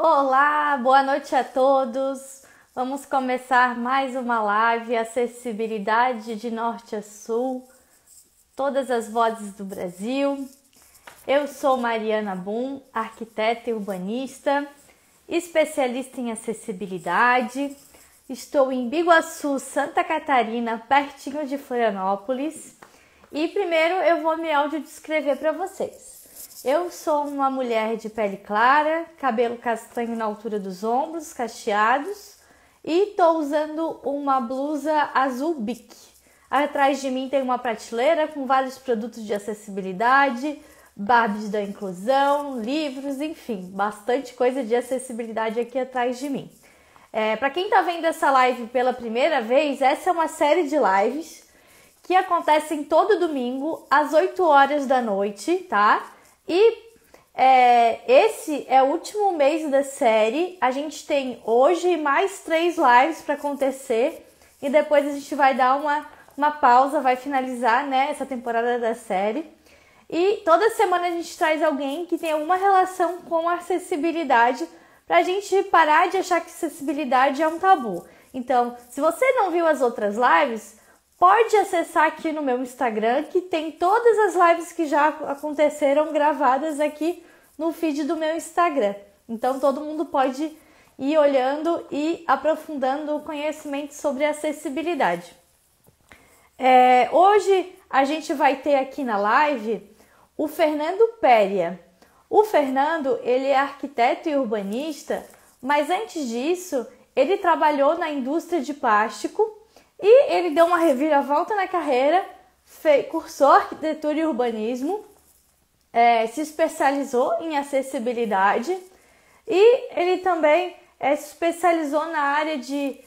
Olá, boa noite a todos. Vamos começar mais uma live Acessibilidade de Norte a Sul, todas as vozes do Brasil. Eu sou Mariana Boom, arquiteta e urbanista, especialista em acessibilidade. Estou em Biguaçu, Santa Catarina, pertinho de Florianópolis. E primeiro eu vou me audiodescrever para vocês. Eu sou uma mulher de pele clara, cabelo castanho na altura dos ombros, cacheados, e estou usando uma blusa azul bic. Atrás de mim tem uma prateleira com vários produtos de acessibilidade, Barbies da inclusão, livros, enfim, bastante coisa de acessibilidade aqui atrás de mim. Para quem está vendo essa live pela primeira vez, essa é uma série de lives que acontecem todo domingo às 8 horas da noite, tá? E esse é o último mês da série. A gente tem hoje mais 3 lives para acontecer e depois a gente vai dar uma pausa, vai finalizar, né, essa temporada da série. E toda semana a gente traz alguém que tem alguma relação com a acessibilidade para a gente parar de achar que acessibilidade é um tabu. Então, se você não viu as outras lives, pode acessar aqui no meu Instagram, que tem todas as lives que já aconteceram gravadas aqui no feed do meu Instagram. Então todo mundo pode ir olhando e aprofundando o conhecimento sobre acessibilidade. Hoje a gente vai ter aqui na live o Fernando Péria. O Fernando, ele é arquiteto e urbanista, mas antes disso ele trabalhou na indústria de plástico. E ele deu uma reviravolta na carreira, cursou arquitetura e urbanismo, se especializou em acessibilidade e ele também se especializou na área de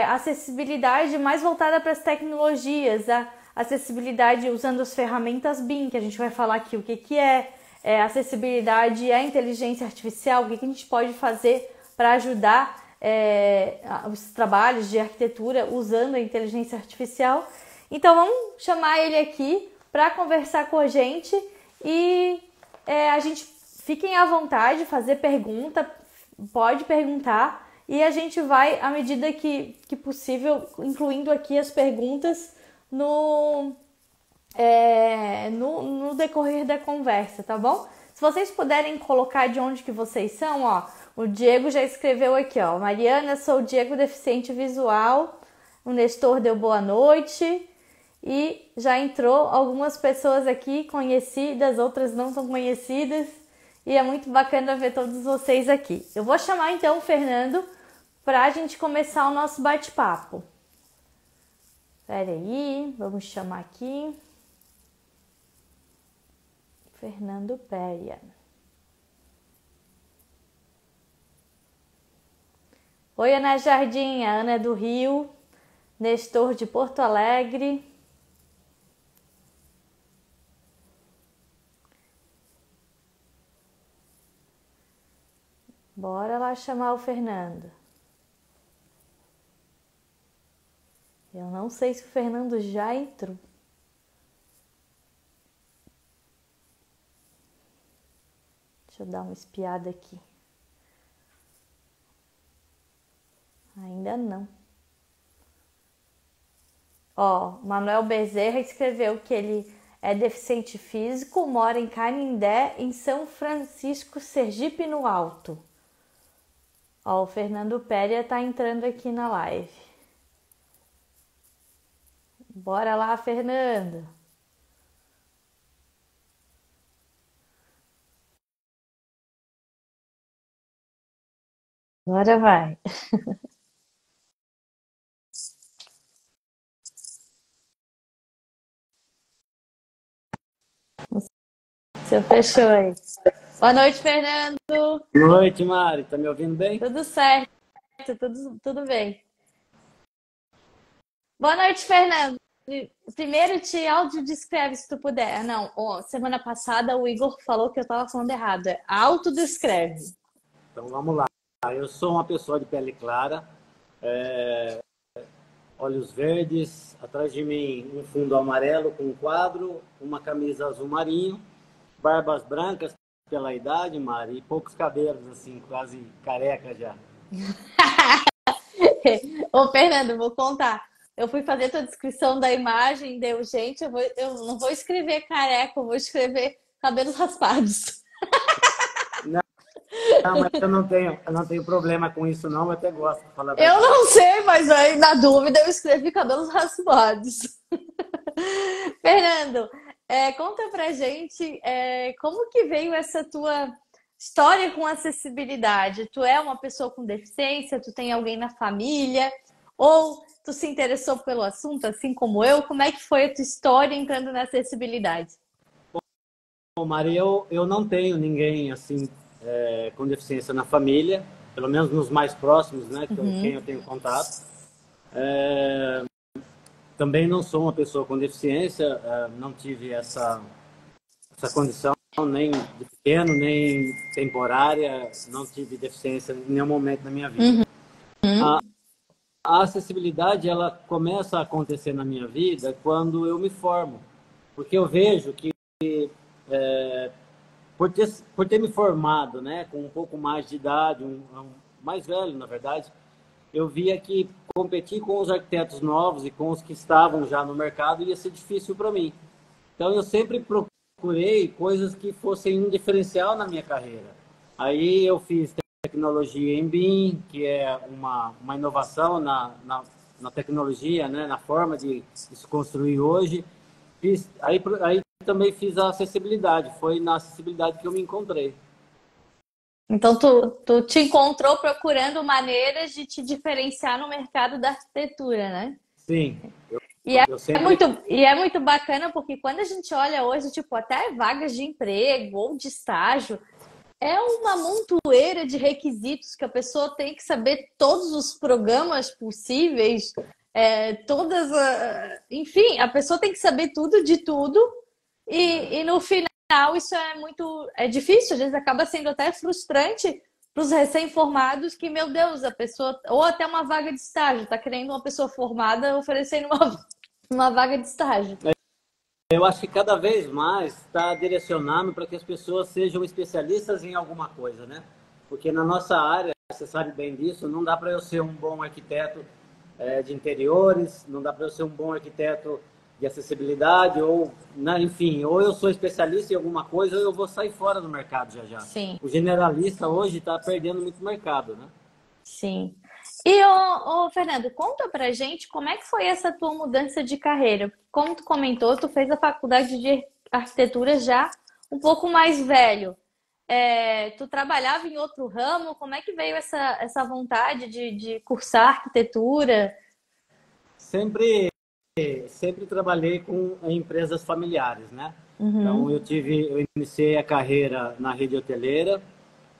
acessibilidade mais voltada para as tecnologias, a acessibilidade usando as ferramentas BIM, que a gente vai falar aqui o que é, acessibilidade à inteligência artificial, o que a gente pode fazer para ajudar os trabalhos de arquitetura usando a inteligência artificial. Então vamos chamar ele aqui para conversar com a gente e a gente fiquem à vontade, fazer pergunta, pode perguntar e a gente vai, à medida que possível, incluindo aqui as perguntas no decorrer da conversa, tá bom? Se vocês puderem colocar de onde que vocês são, ó. O Diego já escreveu aqui, ó. Mariana, sou o Diego, deficiente visual. O Nestor deu boa noite. E já entrou algumas pessoas aqui conhecidas, outras não tão conhecidas. E é muito bacana ver todos vocês aqui. Eu vou chamar então o Fernando para a gente começar o nosso bate-papo. Espera aí, vamos chamar aqui. Fernando Péria. Oi, Ana Jardim, a Ana é do Rio, Nestor de Porto Alegre. Bora lá chamar o Fernando. Eu não sei se o Fernando já entrou. Deixa eu dar uma espiada aqui. Ainda não. Ó, Manuel Bezerra escreveu que ele é deficiente físico, mora em Canindé, em São Francisco, Sergipe, no Alto. Ó, o Fernando Péria tá entrando aqui na live. Bora lá, Fernando. Agora vai. Você fechou aí. Boa noite, Fernando. Boa noite, Mari. Tá me ouvindo bem? Tudo certo, tudo bem. Boa noite, Fernando. Primeiro te autodescreve se tu puder. Não, ó, semana passada o Igor falou que eu tava falando errado. É autodescreve. Então vamos lá. Eu sou uma pessoa de pele clara, olhos verdes, atrás de mim um fundo amarelo com um quadro, uma camisa azul marinho, barbas brancas, pela idade, Mari, e poucos cabelos, assim, quase careca já. Ô, Fernando, vou contar. Eu fui fazer tua descrição da imagem, deu, gente, eu não vou escrever careca, eu vou escrever cabelos raspados. Não, mas eu não tenho problema com isso, não. Eu até gosto de falar a Eu verdade. não sei, mas aí, na dúvida eu escrevi cabelos raspados. Fernando, conta pra gente como que veio essa tua história com acessibilidade. Tu é uma pessoa com deficiência? Tu tem alguém na família? Ou tu se interessou pelo assunto, assim como eu? Como é que foi a tua história entrando na acessibilidade? Bom, Mari, eu não tenho ninguém, assim, com deficiência na família, pelo menos nos mais próximos, né, com quem eu tenho contato. Também não sou uma pessoa com deficiência, não tive essa condição, nem de pequeno, nem temporária, não tive deficiência em nenhum momento da minha vida. A acessibilidade, ela começa a acontecer na minha vida quando eu me formo, porque eu vejo que por ter me formado, né, com um pouco mais de idade, mais velho, na verdade, eu via que competir com os arquitetos novos e com os que estavam já no mercado ia ser difícil para mim. Então, eu sempre procurei coisas que fossem um diferencial na minha carreira. Aí eu fiz tecnologia em BIM, que é uma inovação na tecnologia, né, na forma de se construir hoje. Aí também fiz a acessibilidade. Foi na acessibilidade que eu me encontrei. Então, tu te encontrou procurando maneiras de te diferenciar no mercado da arquitetura, né? Sim, E é eu sempre... muito bacana porque quando a gente olha hoje, tipo, até vagas de emprego ou de estágio, é uma montoeira de requisitos que a pessoa tem que saber todos os programas possíveis, enfim, a pessoa tem que saber tudo de tudo e no final isso é difícil, às vezes acaba sendo até frustrante para os recém-formados que, meu Deus, a pessoa, ou até uma vaga de estágio, está querendo uma pessoa formada oferecendo uma vaga de estágio. Eu acho que cada vez mais está direcionando para que as pessoas sejam especialistas em alguma coisa, né? Porque na nossa área, você sabe bem disso, não dá para eu ser um bom arquiteto de interiores, não dá para eu ser um bom arquiteto de acessibilidade, ou, né, enfim, ou eu sou especialista em alguma coisa, ou eu vou sair fora do mercado já já. Sim. O generalista hoje está perdendo muito mercado, né? Sim. E, Fernando, conta pra gente como é que foi essa tua mudança de carreira. Como tu comentou, tu fez a faculdade de arquitetura já um pouco mais velho. Tu trabalhava em outro ramo? Como é que veio essa vontade de cursar arquitetura? Sempre sempre trabalhei com empresas familiares, né? Então Uhum. eu iniciei a carreira na rede hoteleira,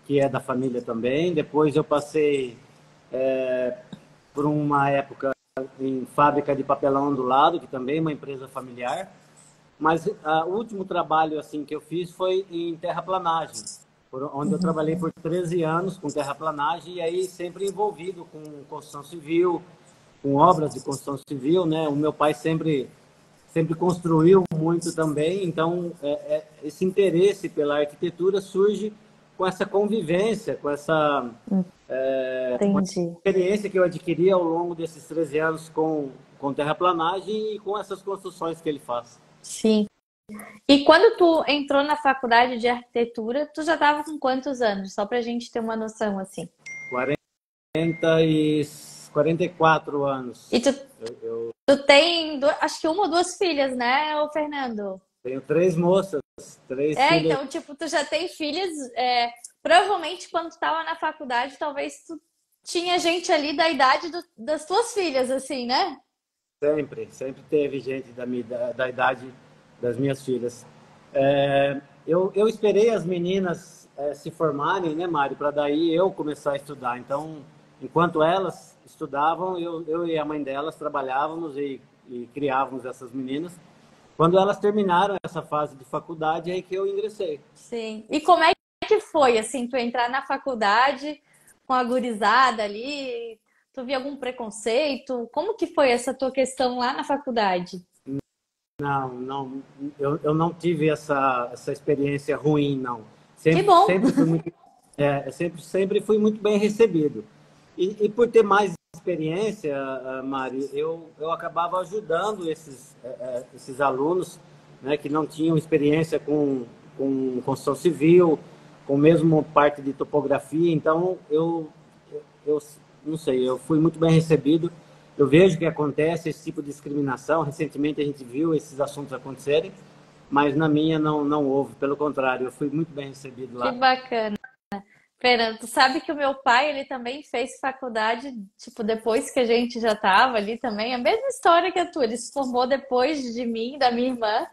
que é da família também. Depois eu passei por uma época em fábrica de papelão ondulado, que também é uma empresa familiar. Mas o último trabalho assim que eu fiz foi em terraplanagem, onde eu trabalhei por 13 anos com terraplanagem e aí sempre envolvido com construção civil, com obras de construção civil, né? O meu pai sempre construiu muito também, então esse interesse pela arquitetura surge com essa convivência, com essa Entendi. experiência que eu adquiri ao longo desses 13 anos com terraplanagem e com essas construções que ele faz. Sim. E quando tu entrou na faculdade de arquitetura, tu já estava com quantos anos? Só pra gente ter uma noção assim. 40 e 44 anos. E tu, Eu tu tem, acho que uma ou duas filhas, né, ô Fernando? tenho três moças, três filhas. Então, tipo, tu já tem filhas. Provavelmente, quando tu tava na faculdade, talvez tu tinha gente ali da idade das tuas filhas, assim, né? Sempre teve gente da idade das minhas filhas. Eu esperei as meninas se formarem, né, Mário, para daí eu começar a estudar. Então, enquanto elas estudavam, eu e a mãe delas trabalhávamos e criávamos essas meninas. Quando elas terminaram essa fase de faculdade, é aí que eu ingressei. Sim. E como é que foi, assim, tu entrar na faculdade com a gurizada ali? Tu via algum preconceito? Como que foi essa tua questão lá na faculdade? Não, eu não tive essa experiência ruim, não. Que bom! Sempre fui muito, sempre fui muito bem recebido. E por ter mais experiência, Mari, eu acabava ajudando esses alunos, né, que não tinham experiência com construção civil, com mesmo parte de topografia. Então, eu não sei, eu fui muito bem recebido. Eu vejo que acontece esse tipo de discriminação. Recentemente a gente viu esses assuntos acontecerem, mas na minha não houve. Pelo contrário, eu fui muito bem recebido Que lá. bacana. Fernando, tu sabe que o meu pai, ele também fez faculdade, tipo, depois que a gente já tava ali também, a mesma história que a tua, ele se formou depois de mim, da minha irmã,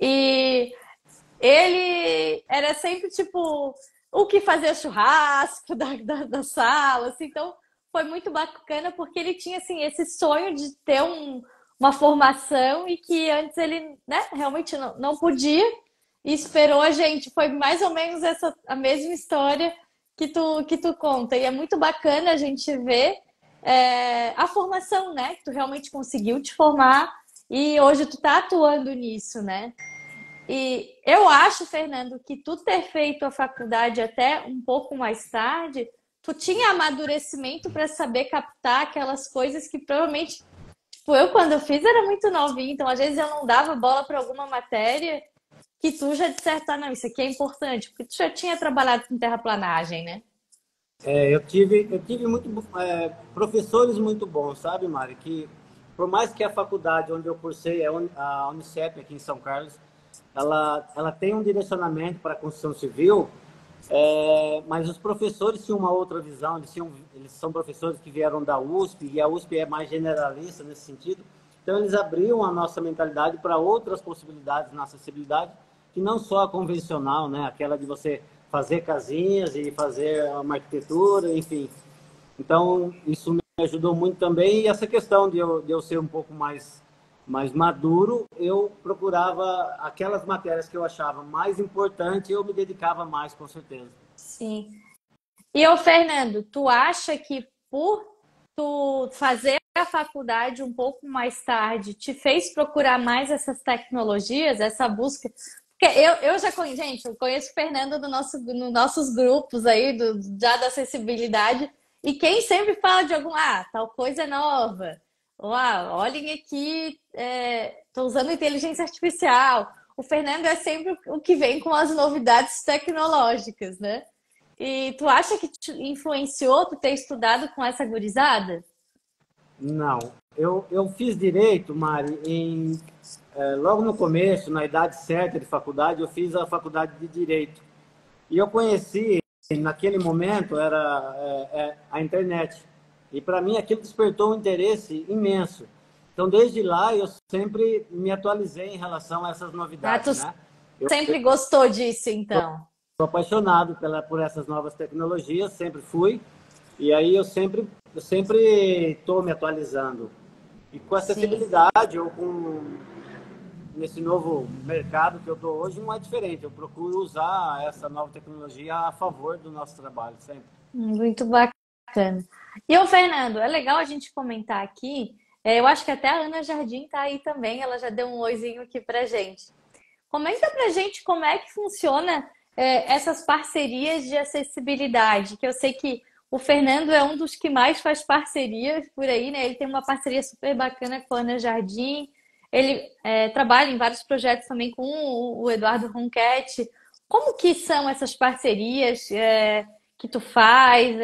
e ele era sempre, tipo, o que fazer churrasco da sala, assim, então foi muito bacana porque ele tinha, assim, esse sonho de ter uma formação e que antes ele, né, realmente não podia e esperou a gente, foi mais ou menos a mesma história que tu conta, e é muito bacana a gente ver a formação, né, que tu realmente conseguiu te formar e hoje tu tá atuando nisso, né? E eu acho, Fernando, que tu ter feito a faculdade até um pouco mais tarde, tu tinha amadurecimento para saber captar aquelas coisas que provavelmente, tipo, eu quando eu fiz era muito novinha, então às vezes eu não dava bola para alguma matéria que tu já disseste, ah, não, isso aqui é importante, porque tu já tinha trabalhado com terraplanagem, né? Eu tive professores muito bons, sabe, Mari? Que por mais que a faculdade onde eu cursei, a Unicep aqui em São Carlos, ela tem um direcionamento para a construção civil, mas os professores tinham uma outra visão. Eles são professores que vieram da USP, e a USP é mais generalista nesse sentido. Então, eles abriam a nossa mentalidade para outras possibilidades na acessibilidade, que não só a convencional, né? Aquela de você fazer casinhas e fazer uma arquitetura, enfim. Então, isso me ajudou muito também. E essa questão de eu ser um pouco mais maduro, eu procurava aquelas matérias que eu achava mais importantes, eu me dedicava mais, com certeza. Sim. E ô, Fernando, tu acha que por tu fazer a faculdade um pouco mais tarde te fez procurar mais essas tecnologias, essa busca? Porque eu já conheço, gente, eu conheço o Fernando nos nossos grupos aí, já da acessibilidade, e quem sempre fala de tal coisa é nova, ou olhem aqui, estou usando inteligência artificial. O Fernando é sempre o que vem com as novidades tecnológicas, né? E tu acha que te influenciou tu ter estudado com essa gurizada? Não. Eu fiz direito, Mari, logo no começo, na idade certa de faculdade, eu fiz a faculdade de Direito. E eu conheci, naquele momento, a internet. E para mim aquilo despertou um interesse imenso. Então, desde lá, eu sempre me atualizei em relação a essas Ah, tu novidades, né? Eu sempre gostou disso, então. sou apaixonado por essas novas tecnologias, sempre fui. E aí eu sempre estou me atualizando. E com Sim. acessibilidade ou nesse novo mercado que eu estou hoje, não é diferente. Eu procuro usar essa nova tecnologia a favor do nosso trabalho, sempre. Muito bacana. E o Fernando, é legal a gente comentar aqui. Eu acho que até a Ana Jardim tá aí também, ela já deu um oizinho aqui pra gente. Comenta pra gente como é que funciona essas parcerias de acessibilidade, que eu sei que o Fernando é um dos que mais faz parcerias por aí, né? Ele tem uma parceria super bacana com a Ana Jardim. Ele trabalha em vários projetos também com o Eduardo Ronquetti. Como que são essas parcerias que tu faz?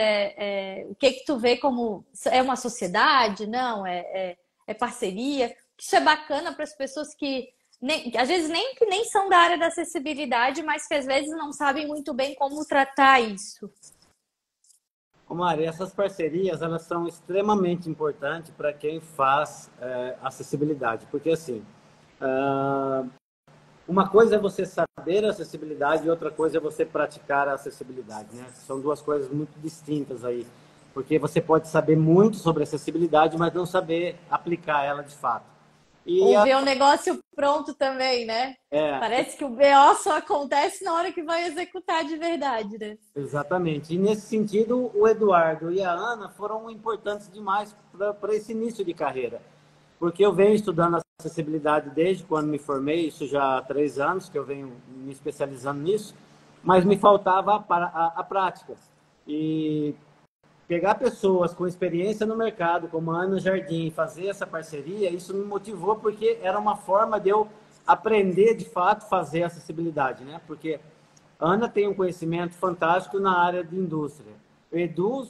O que que tu vê como é uma sociedade? Não, é parceria? Isso é bacana para as pessoas que às vezes nem são da área da acessibilidade, mas que às vezes não sabem muito bem como tratar isso. Ô Mari, essas parcerias, elas são extremamente importantes para quem faz acessibilidade, porque assim, ah, uma coisa é você saber a acessibilidade e outra coisa é você praticar a acessibilidade, né? São duas coisas muito distintas aí, porque você pode saber muito sobre acessibilidade, mas não saber aplicar ela de fato. E Ou ver o negócio pronto também, né? é, Parece que o BO só acontece na hora que vai executar de verdade, né? exatamente. E nesse sentido, o Eduardo e a Ana foram importantes demais para esse início de carreira, porque eu venho estudando acessibilidade desde quando me formei, isso já há 3 anos que eu venho me especializando nisso. mas me faltava a prática. E pegar pessoas com experiência no mercado, como a Ana Jardim, e fazer essa parceria, isso me motivou porque era uma forma de eu aprender, de fato, fazer acessibilidade, né? Porque a Ana tem um conhecimento fantástico na área de indústria. O Edu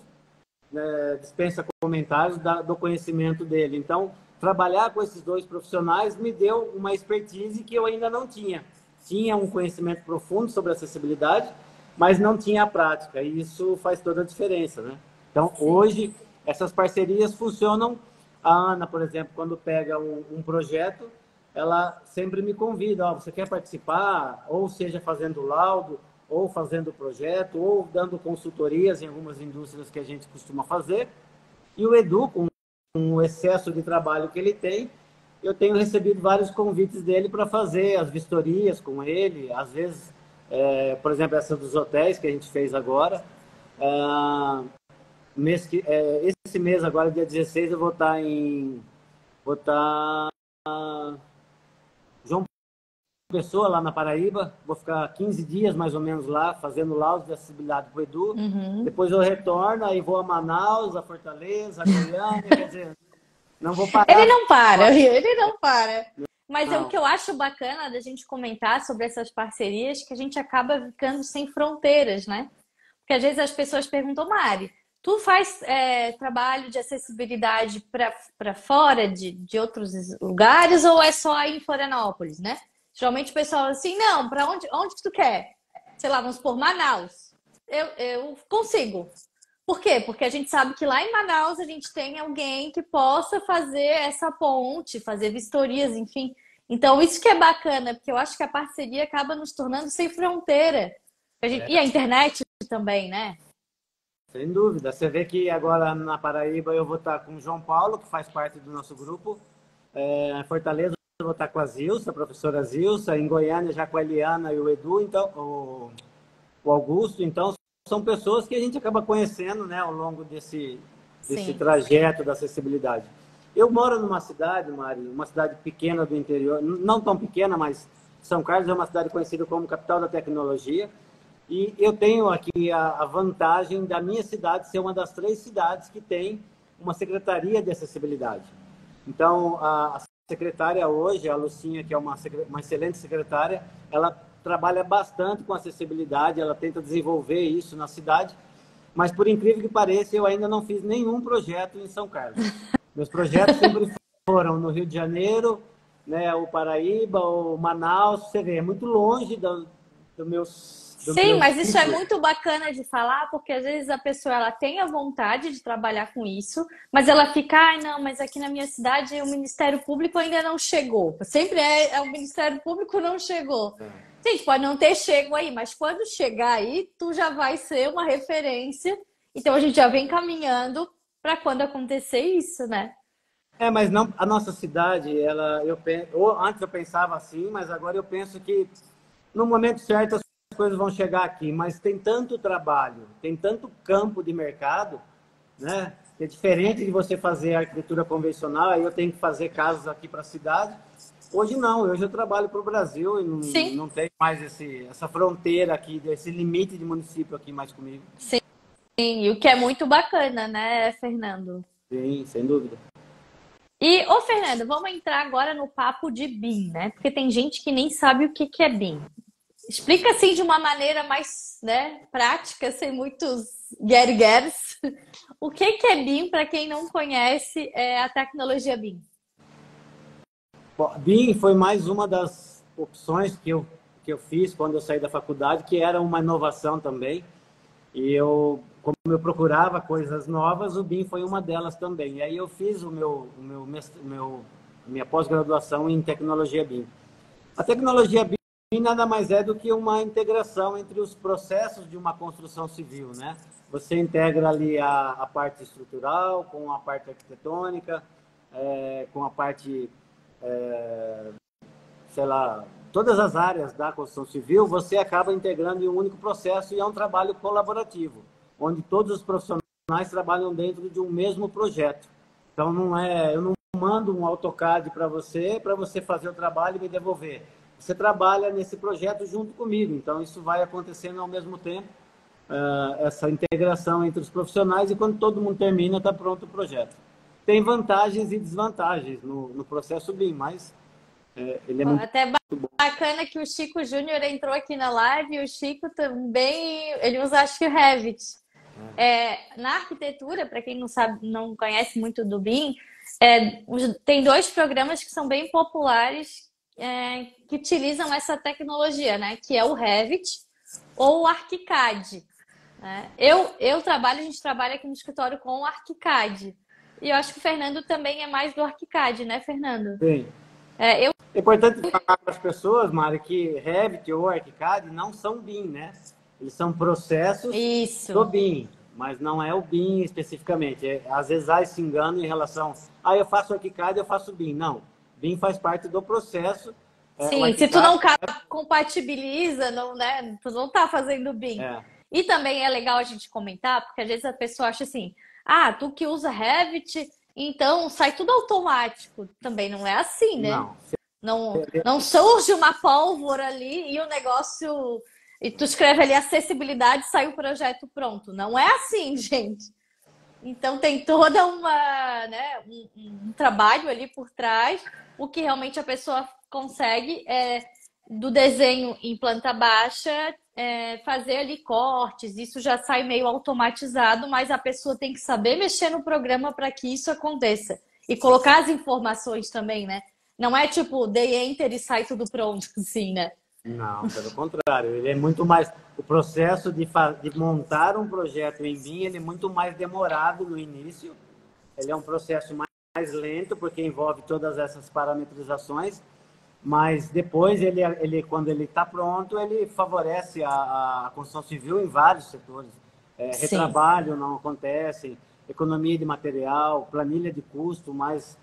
dispensa comentários do conhecimento dele. Então, trabalhar com esses dois profissionais me deu uma expertise que eu ainda não tinha. Tinha um conhecimento profundo sobre acessibilidade, mas não tinha a prática. E isso faz toda a diferença, né? Então, hoje, essas parcerias funcionam. A Ana, por exemplo, quando pega um projeto, ela sempre me convida, você quer participar? Ou seja, fazendo laudo, ou fazendo projeto, ou dando consultorias em algumas indústrias que a gente costuma fazer. E o Edu, com o excesso de trabalho que ele tem, eu tenho recebido vários convites dele para fazer as vistorias com ele, às vezes, por exemplo, essa dos hotéis que a gente fez agora. Esse mês agora, dia 16, eu vou estar em João Pessoa, lá na Paraíba. Vou ficar 15 dias, mais ou menos, lá, fazendo laudos de acessibilidade para o Edu. Uhum. Depois eu retorno, aí vou a Manaus, a Fortaleza, a Goiânia, quer dizer, não vou parar. Ele não para, ele não para. Mas o que eu acho bacana da gente comentar sobre essas parcerias, que a gente acaba ficando sem fronteiras, né? Porque às vezes as pessoas perguntam, Mari, tu faz trabalho de acessibilidade para fora de outros lugares ou é só aí em Florianópolis, né? Geralmente o pessoal fala assim, não, para onde que tu quer? Sei lá, vamos por Manaus. Eu consigo. Por quê? Porque a gente sabe que lá em Manaus a gente tem alguém que possa fazer essa ponte, fazer vistorias, enfim. Então, isso que é bacana, porque eu acho que a parceria acaba nos tornando sem fronteira. E a internet também, né? Sem dúvida. Você vê que agora na Paraíba eu vou estar com o João Paulo, que faz parte do nosso grupo. Em Fortaleza eu vou estar com a Zilsa, a professora Zilsa. Em Goiânia já com a Eliana e o Edu, então, o Augusto. Então, são pessoas que a gente acaba conhecendo, né, ao longo desse trajeto da acessibilidade. Eu moro numa cidade, Mari, uma cidade pequena do interior, não tão pequena, mas São Carlos é uma cidade conhecida como capital da tecnologia. E eu tenho aqui a vantagem da minha cidade ser uma das 3 cidades que tem uma secretaria de acessibilidade. Então, a secretária hoje, a Lucinha, que é uma excelente secretária, ela trabalha bastante com acessibilidade, ela tenta desenvolver isso na cidade, mas por incrível que pareça, eu ainda não fiz nenhum projeto em São Carlos. Meus projetos sempre foram no Rio de Janeiro, né, o Paraíba, o Manaus, você vê, é muito longe do meus... Sim, mas isso é muito bacana de falar, porque às vezes a pessoa ela tem a vontade de trabalhar com isso, mas ela fica, não, mas aqui na minha cidade o Ministério Público ainda não chegou. Sempre o Ministério Público não chegou. Gente, pode não ter chego aí, mas quando chegar aí, tu já vai ser uma referência. Então a gente já vem caminhando para quando acontecer isso, né? Mas não, a nossa cidade, antes eu pensava assim, mas agora eu penso que no momento certo as coisas vão chegar aqui, mas tem tanto trabalho, tem tanto campo de mercado, né? Que é diferente de você fazer arquitetura convencional, aí eu tenho que fazer casas aqui para a cidade. Hoje não, hoje eu trabalho para o Brasil e não tem mais essa fronteira aqui, esse limite de município aqui mais comigo. Sim, e o que é muito bacana, né, Fernando? Sim, sem dúvida. E, Fernando, vamos entrar agora no papo de BIM, né? Porque tem gente que nem sabe o que é BIM. Explica assim de uma maneira mais, né, prática, sem muitos get-gets. O que é BIM para quem não conhece a tecnologia BIM? Bom, BIM foi mais uma das opções que eu fiz quando eu saí da faculdade, que era uma inovação também. E como eu procurava coisas novas, o BIM foi uma delas também. E aí eu fiz minha pós-graduação em tecnologia BIM. A tecnologia BIM nada mais é do que uma integração entre os processos de uma construção civil, né? Você integra ali a parte estrutural com a parte arquitetônica, com a parte, sei lá, todas as áreas da construção civil, você acaba integrando em um único processo e é um trabalho colaborativo, onde todos os profissionais trabalham dentro de um mesmo projeto. Então, eu não mando um AutoCAD para você fazer o trabalho e me devolver. você trabalha nesse projeto junto comigo. Então, isso vai acontecendo ao mesmo tempo, essa integração entre os profissionais, e quando todo mundo termina, está pronto o projeto. Tem vantagens e desvantagens no processo BIM, mas ele é muito Até bom. bacana que o Chico Júnior entrou aqui na live e o Chico também, ele usa acho que o Revit. Na arquitetura, para quem não sabe, não conhece muito do BIM, tem dois programas que são bem populares que utilizam essa tecnologia, né? Que é o Revit ou o ArchiCAD. Né? A gente trabalha aqui no escritório com o ArchiCAD. E eu acho que o Fernando também é mais do ArchiCAD, né, Fernando? Sim. É importante falar para as pessoas, Mari, que Revit ou ArchiCAD não são BIM, né? Eles são processos do BIM, mas não é o BIM especificamente. Às vezes há esse engano em relação eu faço ArchiCAD, eu faço BIM. Não, BIM faz parte do processo. Sim, se tu não compatibiliza, não, né? Tu não tá fazendo BIM. E também é legal a gente comentar, porque às vezes a pessoa acha assim, tu que usa Revit, então sai tudo automático. Também não é assim, né? Não surge uma pólvora ali e o negócio... E tu escreve ali acessibilidade e sai o projeto pronto. Não é assim, gente. Então tem toda um trabalho ali por trás. O que realmente a pessoa consegue do desenho em planta baixa, fazer ali cortes. Isso já sai meio automatizado, mas a pessoa tem que saber mexer no programa para que isso aconteça. E colocar as informações também, né? Não é tipo, dei enter e sai tudo pronto, assim, né? Não, pelo contrário. Ele é muito mais... O processo de montar um projeto em BIM, ele é muito mais demorado no início. Ele é um processo mais lento, porque envolve todas essas parametrizações. Mas depois, quando ele está pronto, ele favorece a construção civil em vários setores. Retrabalho não acontece, economia de material, planilha de custo mais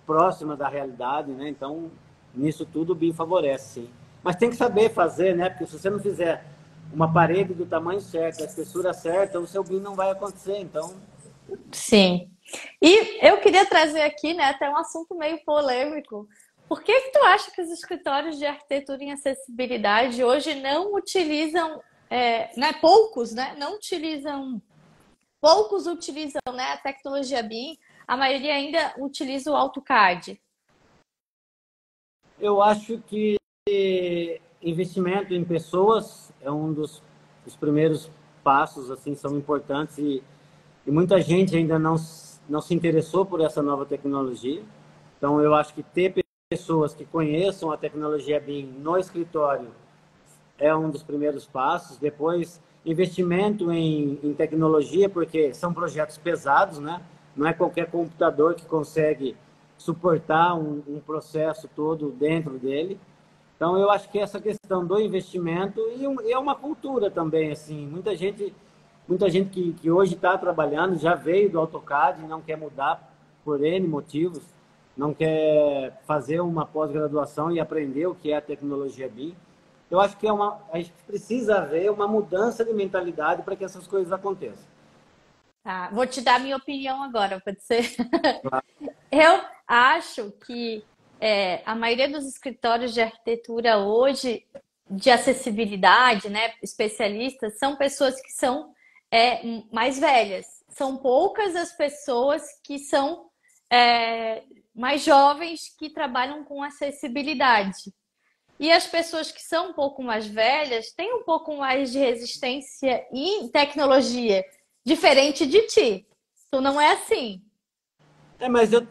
próxima da realidade, né? Então, nisso tudo o BIM favorece, sim. Mas tem que saber fazer, né? Porque se você não fizer uma parede do tamanho certo, da espessura certa, o seu BIM não vai acontecer, então... Sim. E eu queria trazer aqui, né, até um assunto meio polêmico. Por que tu acha que os escritórios de arquitetura em acessibilidade hoje não utilizam, poucos utilizam, né, a tecnologia BIM, a maioria ainda utiliza o AutoCAD? Eu acho que investimento em pessoas é um dos primeiros passos, assim, são importantes, e muita gente ainda não se interessou por essa nova tecnologia. Então, eu acho que ter pessoas que conheçam a tecnologia BIM no escritório é um dos primeiros passos. Depois, investimento em tecnologia, porque são projetos pesados, né? Não é qualquer computador que consegue suportar um processo todo dentro dele. Então, eu acho que essa questão do investimento e é uma cultura também, assim, muita gente que hoje está trabalhando já veio do AutoCAD e não quer mudar por N motivos, não quer fazer uma pós-graduação e aprender o que é a tecnologia BIM. Eu acho que a gente precisa haver uma mudança de mentalidade para que essas coisas aconteçam. Tá, vou te dar a minha opinião agora, pode ser? Eu acho que a maioria dos escritórios de arquitetura hoje, de acessibilidade, né, especialistas, são pessoas que são mais velhas. São poucas as pessoas que são mais jovens que trabalham com acessibilidade. E as pessoas que são um pouco mais velhas têm um pouco mais de resistência em tecnologia, diferente de ti. Tu não é assim. Mas eu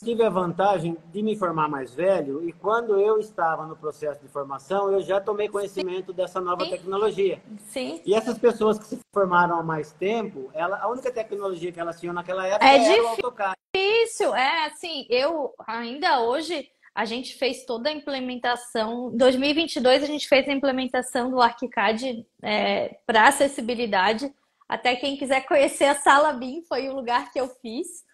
tive a vantagem de me formar mais velho, e quando eu estava no processo de formação, eu já tomei conhecimento dessa nova tecnologia. Sim. E essas pessoas que se formaram há mais tempo, a única tecnologia que elas tinham naquela época era o AutoCAD. Difícil, assim, eu ainda hoje a gente fez toda a implementação. Em 2022 a gente fez a implementação do ArchiCAD para acessibilidade. Até quem quiser conhecer a Sala BIM foi o lugar que eu fiz.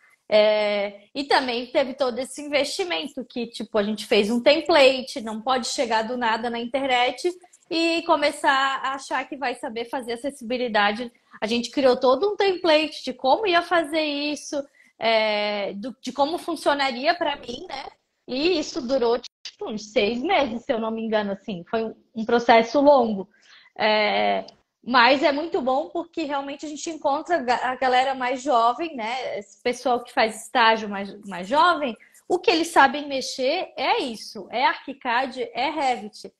E também teve todo esse investimento que, tipo, a gente fez um template, não pode chegar do nada na internet e começar a achar que vai saber fazer acessibilidade. A gente criou todo um template de como ia fazer isso, de como funcionaria para mim, né? E isso durou, tipo, tipo uns 6 meses, se eu não me engano, assim. Foi um processo longo. Mas é muito bom porque realmente a gente encontra a galera mais jovem, né? Esse pessoal que faz estágio mais jovem, o que eles sabem mexer é isso, é ArchiCAD, é Revit.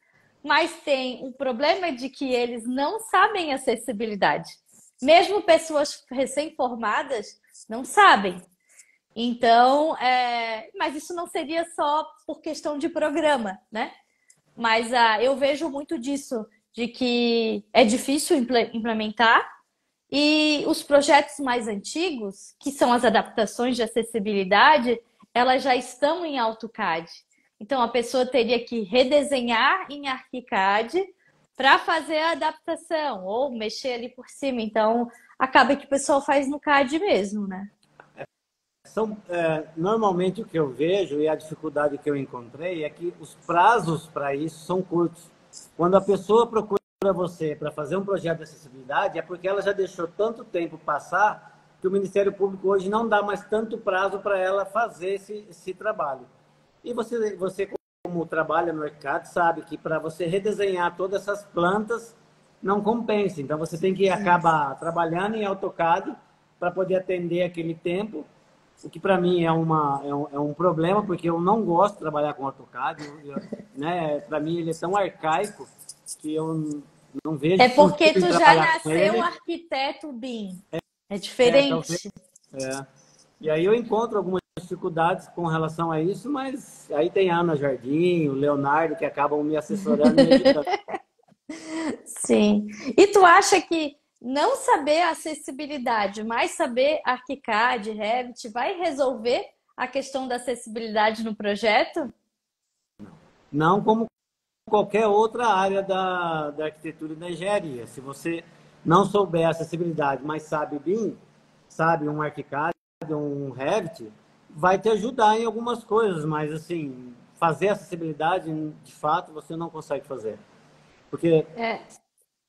Mas tem um problema de que eles não sabem acessibilidade. Mesmo pessoas recém-formadas não sabem. Então, mas isso não seria só por questão de programa, né? Mas eu vejo muito disso, de que é difícil implementar e os projetos mais antigos, que são as adaptações de acessibilidade, elas já estão em AutoCAD. Então, a pessoa teria que redesenhar em ArchiCAD para fazer a adaptação ou mexer ali por cima. Então, acaba que o pessoal faz no CAD mesmo, né? Normalmente o que eu vejo e a dificuldade que eu encontrei é que os prazos para isso são curtos. Quando a pessoa procura você para fazer um projeto de acessibilidade, é porque ela já deixou tanto tempo passar que o Ministério Público hoje não dá mais tanto prazo para ela fazer esse trabalho. E você, como trabalha no mercado, sabe que para você redesenhar todas essas plantas não compensa. Então você tem que acabar trabalhando em AutoCAD para poder atender aquele tempo, o que para mim é um problema, porque eu não gosto de trabalhar com AutoCAD. Né? Para mim ele é tão arcaico que eu não vejo É porque sentido em tu já trabalhar com ele. nasceu arquiteto, BIM. É diferente. E aí eu encontro algumas dificuldades com relação a isso, mas aí tem a Ana Jardim, o Leonardo, que acabam me assessorando e me ajudando. Sim. E tu acha que não saber acessibilidade, mas saber ArchiCAD, Revit, vai resolver a questão da acessibilidade no projeto? Não como qualquer outra área da arquitetura e da engenharia. Se você não souber acessibilidade, mas sabe BIM, sabe um ArchiCAD, um Revit, vai te ajudar em algumas coisas, mas assim, fazer acessibilidade, de fato, você não consegue fazer. Porque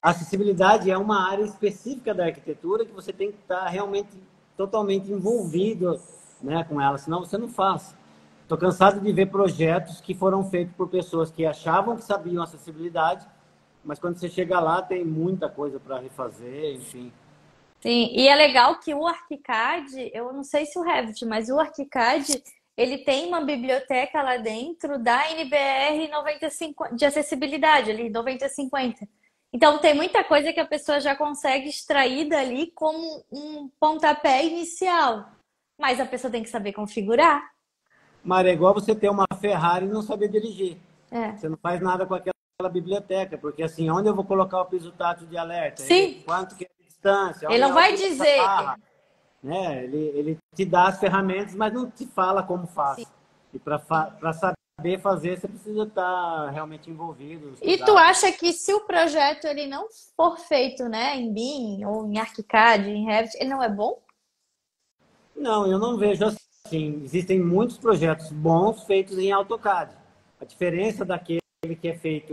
a acessibilidade é uma área específica da arquitetura que você tem que estar realmente totalmente envolvido, né, com ela, senão você não faz. Estou cansado de ver projetos que foram feitos por pessoas que achavam que sabiam acessibilidade, mas quando você chega lá tem muita coisa para refazer, enfim. Sim, e é legal que o ArchiCAD, eu não sei se o Revit, mas o ArchiCAD, ele tem uma biblioteca lá dentro da NBR 95 de acessibilidade, ali 9050. Então tem muita coisa que a pessoa já consegue extrair dali como um pontapé inicial. Mas a pessoa tem que saber configurar. Mas é igual você ter uma Ferrari e não saber dirigir. É. Você não faz nada com aquela biblioteca, porque assim, onde eu vou colocar o piso tátil de alerta? Sim. Quanto que é a distância? Ele não vai dizer. Né? Ele te dá as ferramentas, mas não te fala como faz. Sim. E para saber fazer, você precisa estar realmente envolvido. E tu acha que se o projeto ele não for feito, né, em BIM ou em ArchiCAD, em Revit, ele não é bom? Não, eu não vejo assim. Existem muitos projetos bons feitos em AutoCAD. A diferença daquele que é feito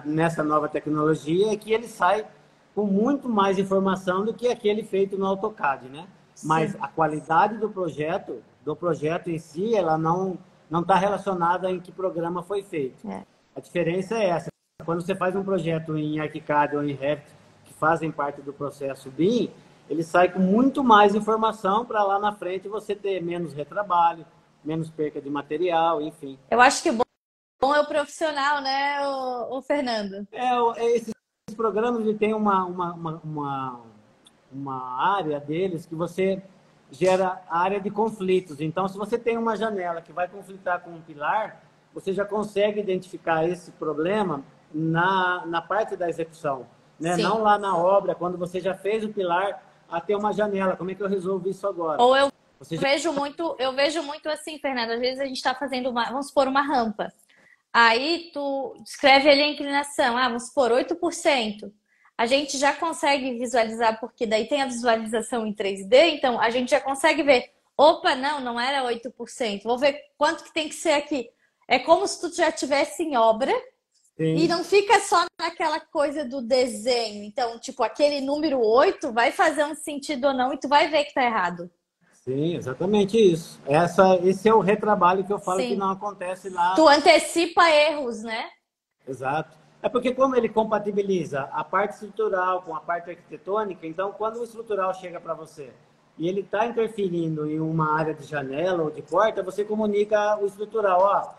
nessa nova tecnologia é que ele sai com muito mais informação do que aquele feito no AutoCAD, né? Sim. Mas a qualidade do projeto em si, ela não está relacionada em que programa foi feito. A diferença é essa. Quando você faz um projeto em ArchiCAD ou em Revit, que fazem parte do processo BIM, ele sai com muito mais informação para lá na frente você ter menos retrabalho, menos perca de material, enfim. Eu acho que o bom é o profissional, né, o Fernando? Esses programas ele tem uma área deles que você gera a área de conflitos. Então, se você tem uma janela que vai conflitar com um pilar, você já consegue identificar esse problema na parte da execução, né? Não lá na obra, quando você já fez o pilar, ter uma janela. Como é que eu resolvo isso agora? Ou eu vejo muito assim, Fernando, às vezes a gente está fazendo vamos supor, uma rampa. Aí tu escreve ali a inclinação, vamos supor, 8%. A gente já consegue visualizar, porque daí tem a visualização em 3D, então a gente já consegue ver, opa, não era 8%, vou ver quanto que tem que ser aqui. É como se tu já estivesse em obra. Sim. E não fica só naquela coisa do desenho. Então, tipo, aquele número 8 vai fazer um sentido ou não e tu vai ver que tá errado. Sim, exatamente isso. Esse é o retrabalho que eu falo que Sim. não acontece lá. Tu antecipa erros, né? Exato. É porque como ele compatibiliza a parte estrutural com a parte arquitetônica, então quando o estrutural chega para você e ele está interferindo em uma área de janela ou de porta, você comunica o estrutural, ó,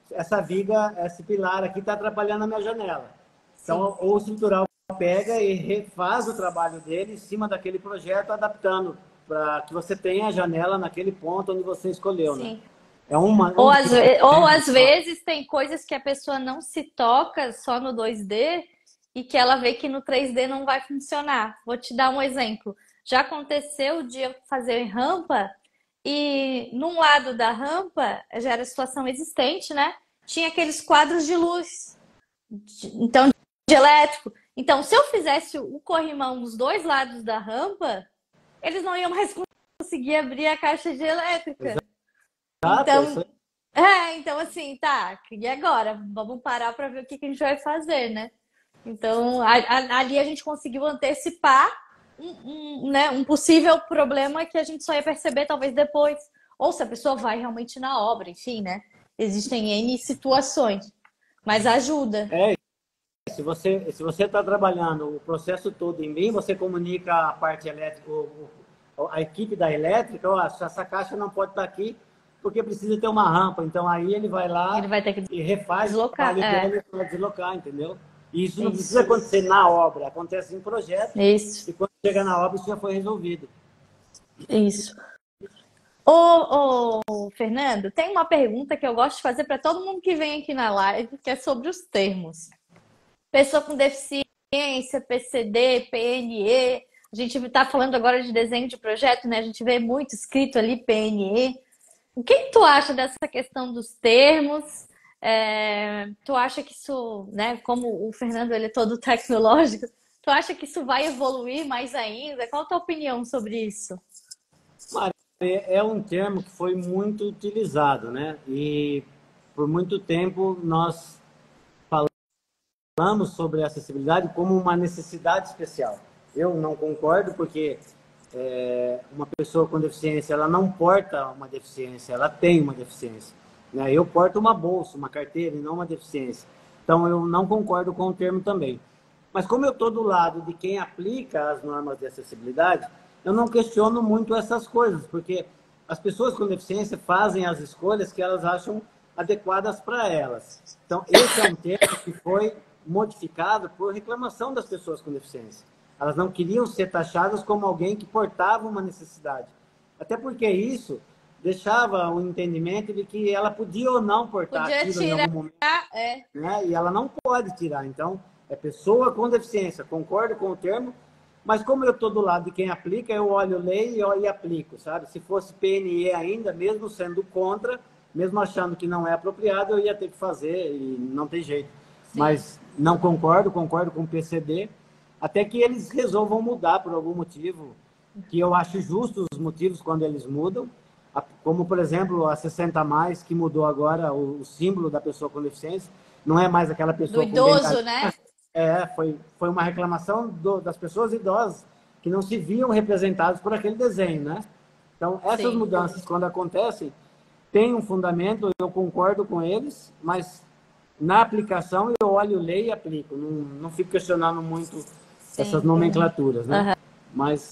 essa viga, esse pilar aqui está atrapalhando a minha janela. Sim, Então o estrutural pega e refaz o trabalho dele em cima daquele projeto, adaptando para que você tenha a janela naquele ponto onde você escolheu, né? sim. É Ou um dos ou exemplos. às vezes tem coisas que a pessoa não se toca só no 2D e que ela vê que no 3D não vai funcionar. Vou te dar um exemplo. Já aconteceu de eu fazer rampa e num lado da rampa, já era situação existente, né? Tinha aqueles quadros de luz, então de elétrico. Então, se eu fizesse o corrimão dos dois lados da rampa, eles não iam mais conseguir abrir a caixa de elétrica. Exato, é isso Então, aí. então assim, tá, e agora? Vamos parar para ver o que que a gente vai fazer, né? Então, ali a gente conseguiu antecipar né, um possível problema que a gente só ia perceber talvez depois. Ou se a pessoa vai realmente na obra, enfim, né? Existem N situações, mas ajuda. É, se você está trabalhando o processo todo em mim, você comunica a parte elétrica, a equipe da elétrica, ó, essa caixa não pode estar aqui porque precisa ter uma rampa. Então aí ele vai Ele lá vai ter que e refaz o deslocar. trabalho É, dele para deslocar, entendeu? E isso não precisa isso, acontecer na obra, acontece em projeto isso, e quando chega na obra isso já foi resolvido. isso. Ô, Fernando, tem uma pergunta que eu gosto de fazer para todo mundo que vem aqui na live, que é sobre os termos. Pessoa com deficiência, PCD, PNE. A gente está falando agora de desenho de projeto, né? A gente vê muito escrito ali PNE. O que que tu acha dessa questão dos termos? Tu acha que isso, né? Como o Fernando ele é todo tecnológico, tu acha que isso vai evoluir mais ainda? Qual a tua opinião sobre isso? Mário, é um termo que foi muito utilizado, né? E por muito tempo nós falamos sobre a acessibilidade como uma necessidade especial. Eu não concordo porque uma pessoa com deficiência ela não porta uma deficiência, ela tem uma deficiência. Né? Eu porto uma bolsa, uma carteira e não uma deficiência. Então eu não concordo com o termo também. Mas como eu estou do lado de quem aplica as normas de acessibilidade, eu não questiono muito essas coisas, porque as pessoas com deficiência fazem as escolhas que elas acham adequadas para elas. Então, esse é um termo que foi modificado por reclamação das pessoas com deficiência. Elas não queriam ser taxadas como alguém que portava uma necessidade. Até porque isso deixava o entendimento de que ela podia ou não portar Podia aquilo em tirar, algum momento, é, né? E ela não pode tirar. Então, é pessoa com deficiência. Concordo com o termo, mas como eu estou do lado de quem aplica, eu olho lei e aplico, sabe? Se fosse PNE ainda, mesmo sendo contra, mesmo achando que não é apropriado, eu ia ter que fazer e não tem jeito. sim, Mas não concordo, concordo com o PCD, até que eles resolvam mudar por algum motivo, que eu acho justo os motivos quando eles mudam, como, por exemplo, a 60 mais, que mudou agora o símbolo da pessoa com deficiência, não é mais aquela do pessoa com idoso, bengalinha. né? Foi uma reclamação das pessoas idosas que não se viam representados por aquele desenho, né? Então, essas Sim. mudanças, quando acontecem, têm um fundamento, eu concordo com eles, mas na aplicação eu olho, leio e aplico. Não fico questionando muito essas Sim. nomenclaturas, né? Uhum. Mas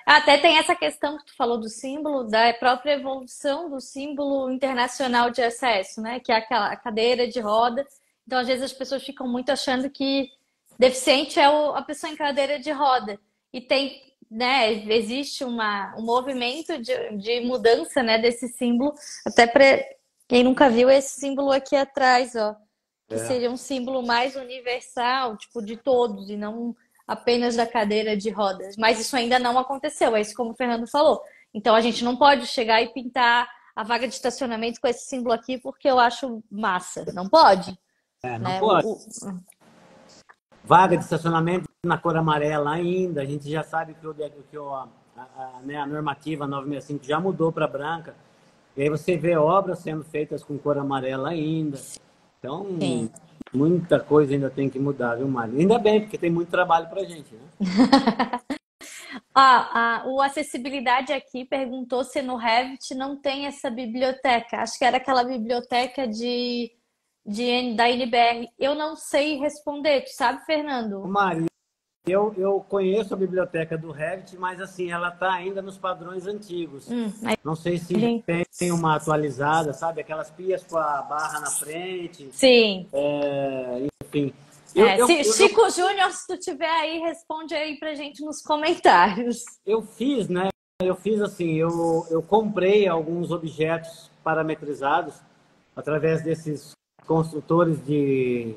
Até tem essa questão que tu falou do símbolo, da própria evolução do símbolo internacional de acesso, né? Que é aquela cadeira de roda. Então, às vezes, as pessoas ficam muito achando que deficiente é a pessoa em cadeira de roda. E tem, né? Existe um movimento de mudança, né? Desse símbolo. Até para quem nunca viu esse símbolo aqui atrás, ó. Que é, seria um símbolo mais universal, tipo, de todos, e não apenas da cadeira de rodas. Mas isso ainda não aconteceu, é isso como o Fernando falou. Então a gente não pode chegar e pintar a vaga de estacionamento com esse símbolo aqui porque eu acho massa. Não pode, não né? pode. Vaga de estacionamento na cor amarela ainda, a gente já sabe né, a normativa 965 já mudou para branca, e aí você vê obras sendo feitas com cor amarela ainda. Então, Sim. muita coisa ainda tem que mudar, viu, Mário? Ainda bem, porque tem muito trabalho para a gente, né? O acessibilidade aqui perguntou se no Revit não tem essa biblioteca. Acho que era aquela biblioteca da NBR. Eu não sei responder, tu sabe, Ô, Fernando? Mari, eu conheço a biblioteca do Revit, mas assim, ela está ainda nos padrões antigos. Aí Não sei a se gente- tem uma atualizada, sabe? Aquelas pias com a barra na frente. Sim. Enfim, eu, eu, eu, eu, Chico Júnior, se tu tiver aí, responde aí pra gente nos comentários. eu fiz, né? Eu fiz assim, eu comprei alguns objetos parametrizados através desses construtores de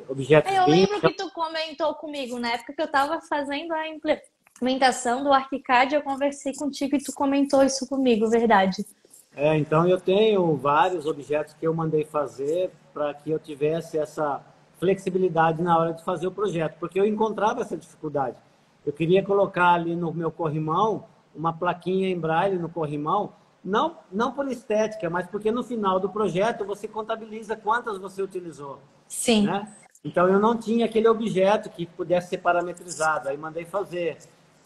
objetos Eu BIM. lembro que tu comentou comigo na época que eu estava fazendo a implementação do ArchiCAD, eu conversei contigo e tu comentou isso comigo, verdade? Então eu tenho vários objetos que eu mandei fazer para que eu tivesse essa flexibilidade na hora de fazer o projeto, porque eu encontrava essa dificuldade. Eu queria colocar ali no meu corrimão uma plaquinha em braille no corrimão, não por estética, mas porque no final do projeto você contabiliza quantas você utilizou, Sim. né? Então eu não tinha aquele objeto que pudesse ser parametrizado, aí mandei fazer.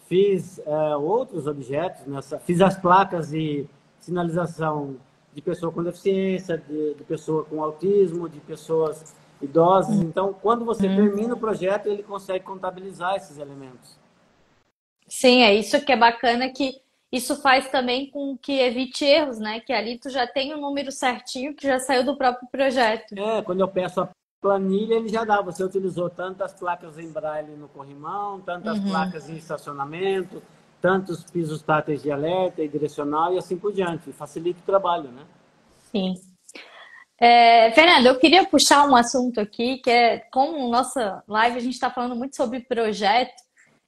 Fiz outros objetos, fiz as placas de sinalização de pessoa com deficiência, de pessoa com autismo, de pessoas idosas. Então, quando você Uhum. termina o projeto, ele consegue contabilizar esses elementos. Sim, é isso que é bacana que isso faz também com que evite erros, né? Que ali tu já tem o número certinho que já saiu do próprio projeto. Quando eu peço a planilha, ele já dá. Você utilizou tantas placas em braille no corrimão, tantas Uhum. placas em estacionamento, tantos pisos táteis de alerta e direcional e assim por diante. Facilita o trabalho, né? Sim. Fernanda, eu queria puxar um assunto aqui que é como nossa live a gente está falando muito sobre projeto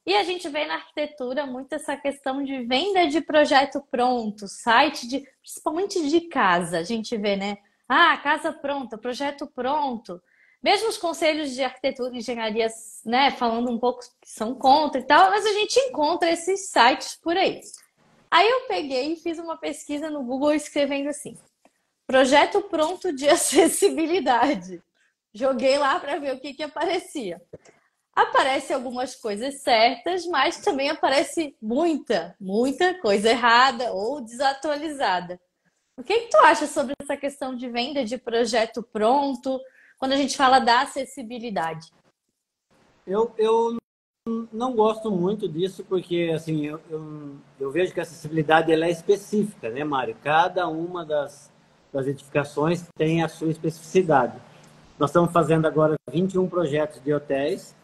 e a gente vê na arquitetura muito essa questão de venda de projeto pronto, site de principalmente de casa. A gente vê, né? Ah, casa pronta, projeto pronto. Mesmo os conselhos de arquitetura e engenharia, né, falando um pouco que são contra e tal, mas a gente encontra esses sites por aí. Aí eu peguei e fiz uma pesquisa no Google escrevendo assim: projeto pronto de acessibilidade. Joguei lá para ver o que aparecia. Aparece algumas coisas certas, mas também aparece muita coisa errada ou desatualizada. O que tu acha sobre essa questão de venda de projeto pronto, quando a gente fala da acessibilidade? Eu não gosto muito disso porque assim eu vejo que a acessibilidade ela é específica, né, Mário? Cada uma das edificações tem a sua especificidade. Nós estamos fazendo agora 21 projetos de hotéis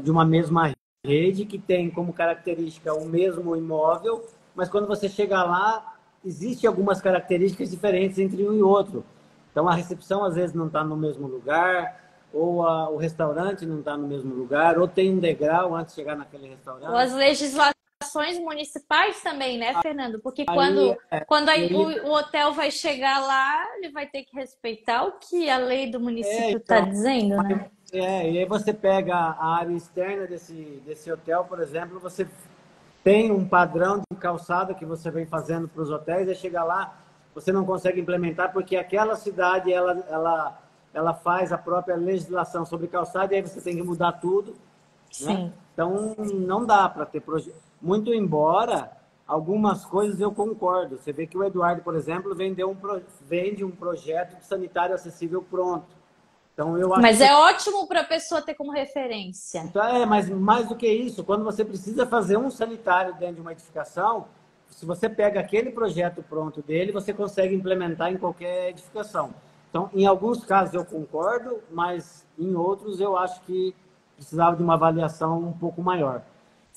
de uma mesma rede que tem como característica o mesmo imóvel, mas quando você chega lá, existem algumas características diferentes entre um e outro. Então a recepção às vezes não está no mesmo lugar, ou o restaurante não está no mesmo lugar, ou tem um degrau antes de chegar naquele Ou as restaurante. legislações municipais também, né, Fernando? Porque Aí, o hotel vai chegar lá, ele vai ter que respeitar o que a lei do município está então, dizendo, né? e aí você pega a área externa desse hotel, por exemplo, você tem um padrão de calçada que você vem fazendo para os hotéis, e chega lá, você não consegue implementar porque aquela cidade ela faz a própria legislação sobre calçada e aí você tem que mudar tudo, né? Sim. Então não dá para ter projeto. Muito embora algumas coisas eu concordo. Você vê que o Eduardo, por exemplo, vende um projeto de sanitário acessível pronto. Então eu acho que Mas é ótimo para a pessoa ter como referência. então, mas mais do que isso, quando você precisa fazer um sanitário dentro de uma edificação, se você pega aquele projeto pronto dele, você consegue implementar em qualquer edificação. Então, em alguns casos eu concordo, mas em outros eu acho que precisava de uma avaliação um pouco maior.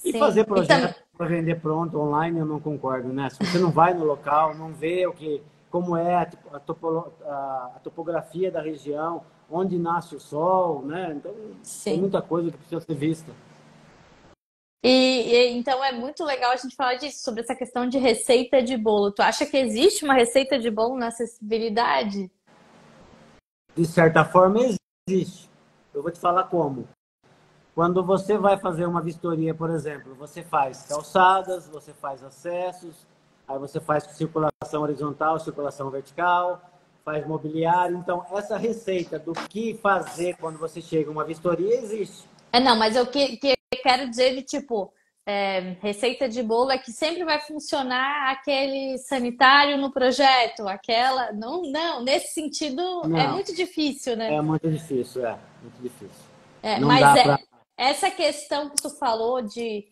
E fazer Sim. E projeto para vender pronto online eu não concordo, né? Se você não vai no local, não vê como é a topografia da região, onde nasce o sol, né? Então tem sim. muita coisa que precisa ser vista. Então é muito legal a gente falar disso, sobre essa questão de receita de bolo. Tu acha que existe uma receita de bolo na acessibilidade? De certa forma existe. Eu vou te falar como. Quando você vai fazer uma vistoria, por exemplo, você faz calçadas, você faz acessos, aí você faz circulação horizontal, circulação vertical, faz mobiliário. Então, essa receita do que fazer quando você chega a uma vistoria existe. Não, mas eu quero dizer de tipo, receita de bolo é que sempre vai funcionar aquele sanitário no projeto, aquela. Não, não, nesse sentido é Não, muito difícil, né? é muito difícil, é muito difícil. Não Mas dá para. essa questão que tu falou de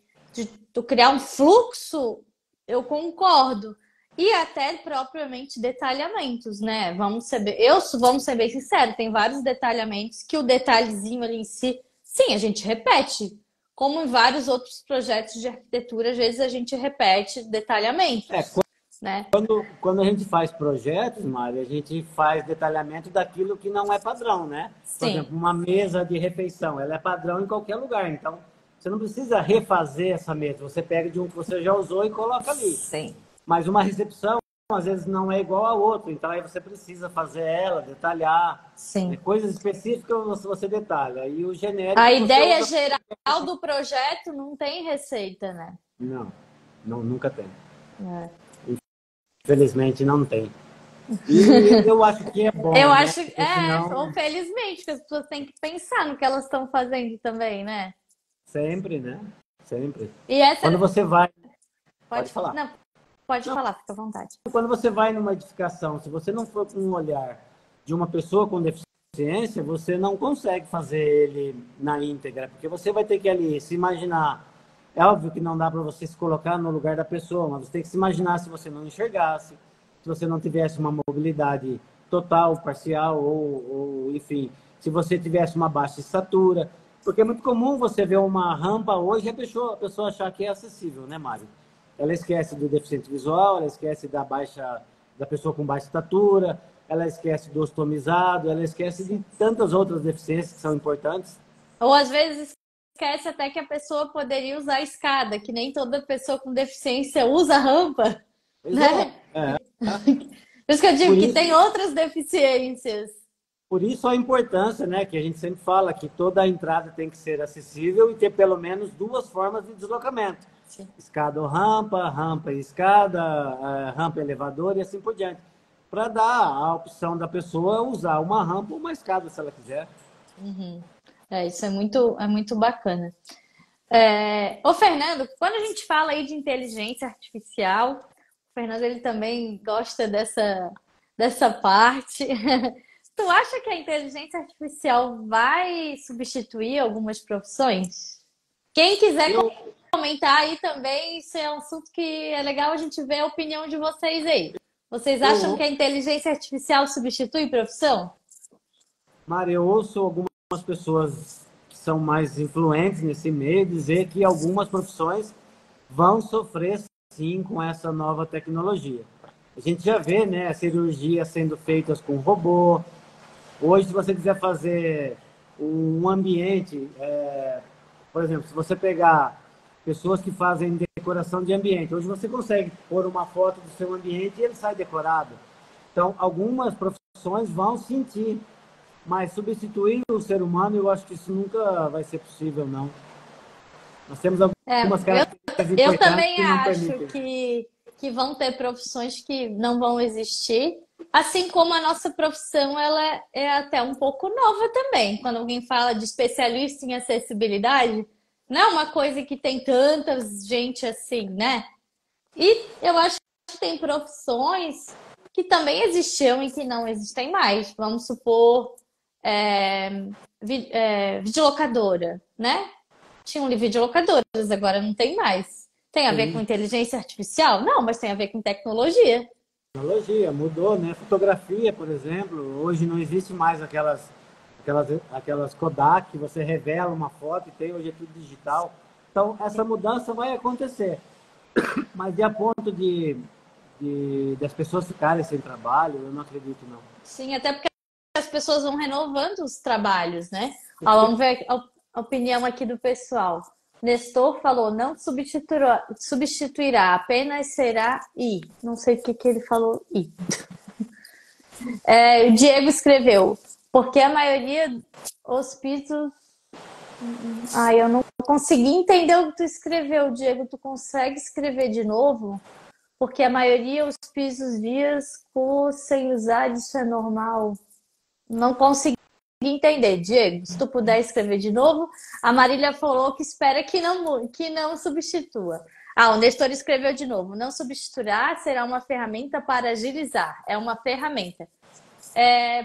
tu criar um fluxo, eu concordo. E até propriamente detalhamentos, né? Vamos ser bem sinceros, tem vários detalhamentos que o detalhezinho ali em si, sim, a gente repete. Como em vários outros projetos de arquitetura, às vezes a gente repete É, detalhamentos, né? quando a gente faz projetos, Mário, a gente faz detalhamento daquilo que não é padrão, né? Por Sim, exemplo, uma mesa de refeição, ela é padrão em qualquer lugar. Então, você não precisa refazer essa mesa. Você pega de um que você já usou e coloca ali. sim, Mas uma recepção, às vezes, não é igual a outra. Então, aí você precisa fazer ela, detalhar. Né? sim. Coisas específicas você detalha. E o A genérico você ideia usa. geral do projeto não tem receita, né? Não, não, nunca tem. É. Infelizmente, não tem. E eu acho que é Eu bom, né? acho, Porque senão, ou felizmente, que as pessoas têm que pensar no que elas estão fazendo também, né? sempre, né? Sempre. E essa, Quando você vai, pode pode, falar. não, pode Não, falar, fica à vontade. quando você vai numa edificação, se você não for com um olhar de uma pessoa com deficiência, você não consegue fazer ele na íntegra, porque você vai ter que ali se imaginar. É óbvio que não dá para você se colocar no lugar da pessoa, mas você tem que se imaginar se você não enxergasse, se você não tivesse uma mobilidade total, parcial enfim, se você tivesse uma baixa estatura, porque é muito comum você ver uma rampa hoje e a pessoa achar que é acessível, né, Mário? Ela esquece do deficiente visual, ela esquece da pessoa com baixa estatura, ela esquece do ostomizado, ela esquece de tantas outras deficiências que são importantes. Ou às vezes esquece até que a pessoa poderia usar a escada, que nem toda pessoa com deficiência usa rampa, Pois é, né? tá? Por isso que eu digo Por que isso, tem outras deficiências. por isso a importância, né, que a gente sempre fala que toda a entrada tem que ser acessível e ter pelo menos duas formas de deslocamento. Sim. Escada ou rampa, rampa e escada, rampa e elevador e assim por diante. Para dar a opção da pessoa usar uma rampa ou uma escada, se ela quiser. Isso é muito bacana. Ô, Fernando, quando a gente fala aí de inteligência artificial, o Fernando ele também gosta dessa parte. Tu acha que a inteligência artificial vai substituir algumas profissões? Quem quiser Eu, comentar aí também, isso é um assunto que é legal a gente ver a opinião de vocês aí. Vocês acham que eu, a inteligência artificial substitui profissão? Mari, eu ouço algumas pessoas que são mais influentes nesse meio dizer que algumas profissões vão sofrer sim com essa nova tecnologia. A gente já vê, né, cirurgias sendo feitas com robô. Hoje, se você quiser fazer um ambiente, por exemplo, se você pegar pessoas que fazem decoração de ambiente, hoje você consegue pôr uma foto do seu ambiente e ele sai decorado. Então, algumas profissões vão sentir, mas substituir o ser humano, eu acho que isso nunca vai ser possível, não. Nós temos É, algumas eu, características eu importantes também que não acho permitem. que vão ter profissões que não vão existir, assim como a nossa profissão ela é até um pouco nova também. Quando alguém fala de especialista em acessibilidade, não é uma coisa que tem tanta gente assim, né? E eu acho que tem profissões que também existiam e que não existem mais. Vamos supor, é, videolocadora, né? Tinham videolocadoras, agora não tem mais. Tem a ver com Sim, inteligência artificial? Não, mas tem a ver com tecnologia. tecnologia mudou, né? Fotografia, por exemplo, hoje não existe mais aquelas Kodak que você revela uma foto e tem, hoje é tudo digital. Então, essa mudança vai acontecer. Mas de a ponto das pessoas ficarem sem trabalho, eu não acredito, não. Sim, até porque as pessoas vão renovando os trabalhos, né? Ó, vamos ver a opinião aqui do pessoal. Nestor falou, não substituirá, apenas será I. Não sei o que ele falou I. O Diego escreveu, porque a maioria os pisos. Ai, eu não consegui entender o que tu escreveu, Diego. Tu consegue escrever de novo? Porque a maioria os pisos vias sem usar, isso é normal. Não consegui entender. Diego, se tu puder escrever de novo, a Marília falou que espera que não substitua. Ah, o Nestor escreveu de novo. Não substituirá, será uma ferramenta para agilizar. É uma ferramenta.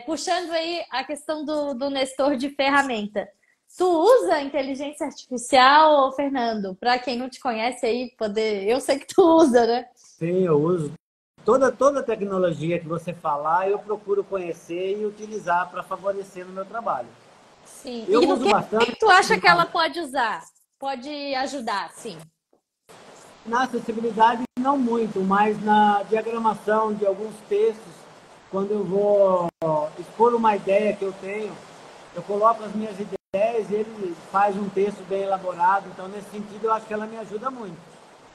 Puxando aí a questão do Nestor de ferramenta. Tu usa inteligência artificial, Fernando? Para quem não te conhece aí, poder. Eu sei que tu usa, né? Sim, eu uso. Toda tecnologia que você falar, eu procuro conhecer e utilizar para favorecer no meu trabalho. Sim. Eu E no uso bastante que tu acha que ela pode usar? Pode ajudar, sim. na acessibilidade, não muito, mas na diagramação de alguns textos, quando eu vou expor uma ideia que eu tenho, eu coloco as minhas ideias e ele faz um texto bem elaborado. Então, nesse sentido, eu acho que ela me ajuda muito.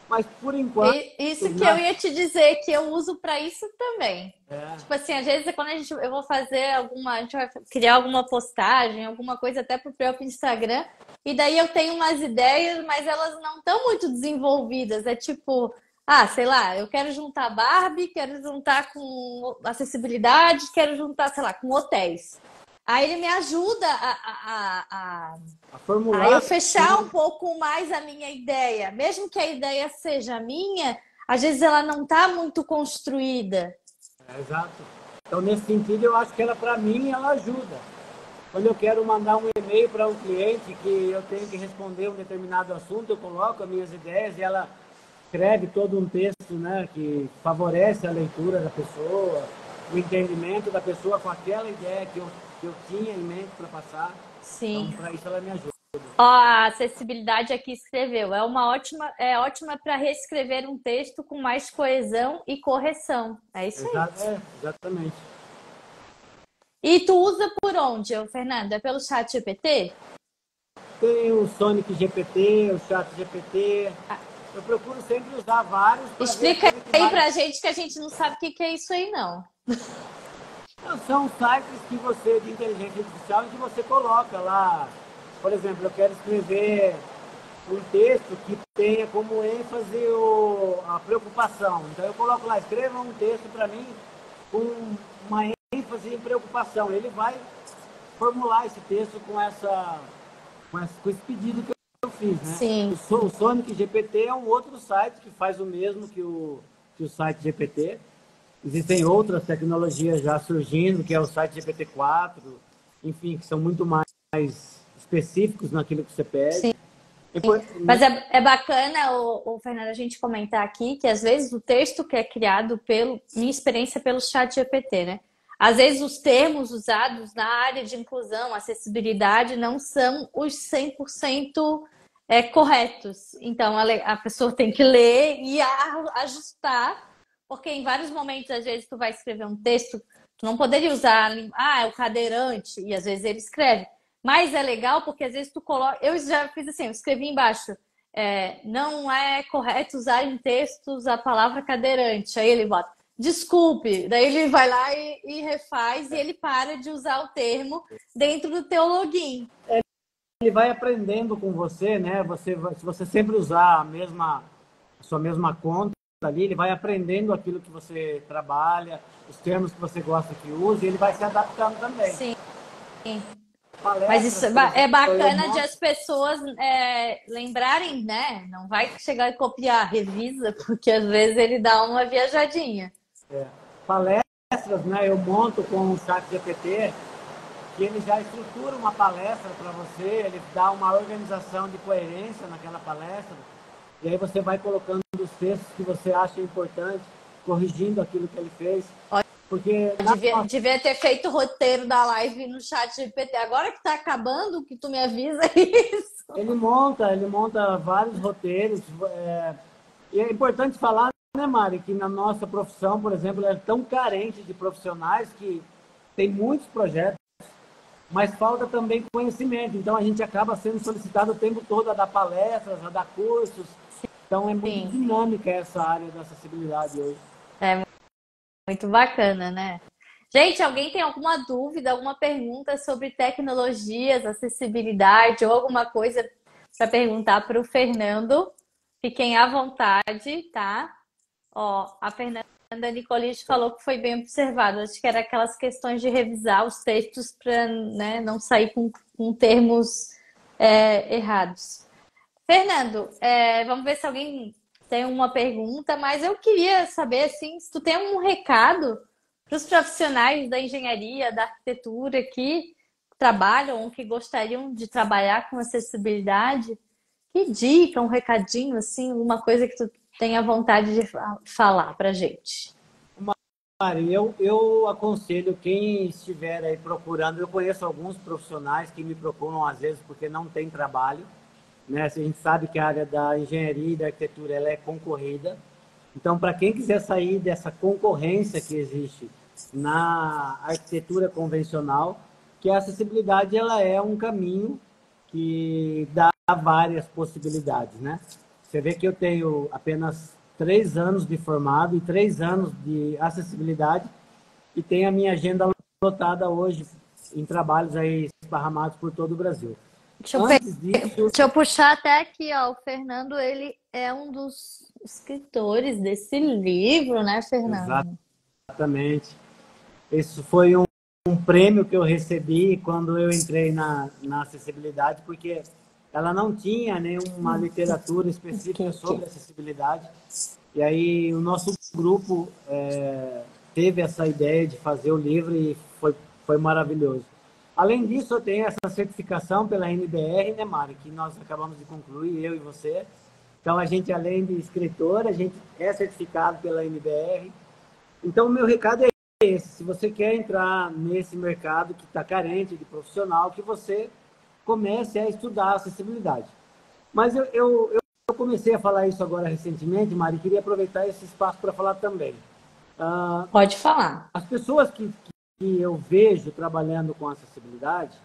Mas, por enquanto, Isso que eu ia te dizer, que eu uso para isso também. é, Tipo assim, às vezes quando eu vou fazer a gente vai criar alguma postagem, alguma coisa até pro próprio Instagram, e daí eu tenho umas ideias, mas elas não estão muito desenvolvidas. É tipo, sei lá, eu quero juntar Barbie, quero juntar com acessibilidade, quero juntar, sei lá, com hotéis. Aí ele me ajuda a a eu formular, fechar um pouco mais a minha ideia. Mesmo que a ideia seja minha, às vezes ela não está muito construída. exato. Então, nesse sentido, eu acho que ela, para mim, ela ajuda. Quando eu quero mandar um e-mail para um cliente que eu tenho que responder um determinado assunto, eu coloco as minhas ideias e ela escreve todo um texto, né, que favorece a leitura da pessoa, o entendimento da pessoa com aquela ideia que eu tinha em mente para passar. Então, Sim. para isso ela me ajuda. Ó, a acessibilidade aqui escreveu. É ótima para reescrever um texto com mais coesão e correção. É isso aí. Exatamente. E tu usa por onde, Fernando? É pelo chat GPT? Tem o Sonic GPT, o Chat GPT. Eu procuro sempre usar vários para ver Explica aquele que aí mais. pra gente que a gente não sabe o que é isso aí, não. São sites que você, de inteligência artificial, que você coloca lá. Por exemplo, eu quero escrever um texto que tenha como ênfase a preocupação. Então eu coloco lá, escreva um texto para mim com uma ênfase em preocupação. Ele vai formular esse texto com esse pedido que eu fiz, né? Sim. O Sonic GPT é um outro site que faz o mesmo que o site GPT. Existem outras tecnologias já surgindo, que é o site GPT-4, enfim, que são muito mais específicos naquilo que você pede. Sim. Mas é bacana, o Fernando, a gente comentar aqui que às vezes o texto que é criado minha experiência pelo chat GPT, né? Às vezes os termos usados na área de inclusão, acessibilidade, não são os 100% corretos. Então a pessoa tem que ler e ajustar, porque em vários momentos, às vezes, tu vai escrever um texto, tu não poderia usar, é o cadeirante, e às vezes ele escreve. Mas é legal porque às vezes tu coloca. Eu já fiz assim, eu escrevi embaixo. Não é correto usar em textos a palavra cadeirante. Aí ele bota, desculpe. Daí ele vai lá e refaz e ele para de usar o termo dentro do teu login. Ele vai aprendendo com você, né? Se você sempre usar a sua mesma conta ali, ele vai aprendendo aquilo que você trabalha, os termos que você gosta que use, e ele vai se adaptando também. Sim. Mas Palestras, isso por exemplo, é bacana de as pessoas lembrarem, né? Não vai chegar e copiar, revisa, porque às vezes ele dá uma viajadinha. palestras, né? Eu monto com o chat GPT, que ele já estrutura uma palestra para você, ele dá uma organização de coerência naquela palestra, e aí você vai colocando os textos que você acha importante, corrigindo aquilo que ele fez. Porque Devia ter feito o roteiro da live no chat GPT. Agora que tá acabando, que tu me avisa isso. ele monta vários roteiros. E é importante falar, né, Mari, que na nossa profissão, por exemplo, é tão carente de profissionais que tem muitos projetos, mas falta também conhecimento. Então a gente acaba sendo solicitado o tempo todo a dar palestras, a dar cursos. Então é muito Sim. dinâmica essa área da acessibilidade hoje. É muito bacana, né? Gente, alguém tem alguma dúvida, alguma pergunta sobre tecnologias, acessibilidade ou alguma coisa para perguntar para o Fernando? Fiquem à vontade, tá? Ó, a Fernanda Nicolich falou que foi bem observado. Acho que era aquelas questões de revisar os textos para, né, não sair com termos errados. Fernando, vamos ver se alguém tem uma pergunta, mas eu queria saber assim, se tu tem um recado para os profissionais da engenharia, da arquitetura que trabalham ou que gostariam de trabalhar com acessibilidade. Que dica, um recadinho, assim, alguma coisa que tu tenha vontade de falar pra gente. Mari, eu aconselho quem estiver aí procurando, eu conheço alguns profissionais que me procuram às vezes porque não tem trabalho, né? A gente sabe que a área da engenharia e da arquitetura ela é concorrida. Então, para quem quiser sair dessa concorrência que existe na arquitetura convencional, que a acessibilidade ela é um caminho que dá várias possibilidades, né? Você vê que eu tenho apenas 3 anos de formado e 3 anos de acessibilidade e tenho a minha agenda lotada hoje em trabalhos aí esparramados por todo o Brasil. Deixa eu, Antes disso, deixa eu puxar até aqui, ó. O Fernando, ele é um dos escritores desse livro, né, Fernando? exatamente, esse foi um prêmio que eu recebi quando eu entrei na acessibilidade, porque ela não tinha nenhuma literatura específica sobre acessibilidade. E aí o nosso grupo teve essa ideia de fazer o livro e foi maravilhoso. Além disso, eu tenho essa certificação pela NBR, né, Mari, que nós acabamos de concluir, eu e você. Então, a gente, além de escritor, a gente é certificado pela NBR. Então, o meu recado é esse. Se você quer entrar nesse mercado que está carente de profissional, que você comece a estudar acessibilidade. Mas eu comecei a falar isso agora recentemente, Mari, e queria aproveitar esse espaço para falar também. Pode falar. As pessoas que eu vejo trabalhando com acessibilidade,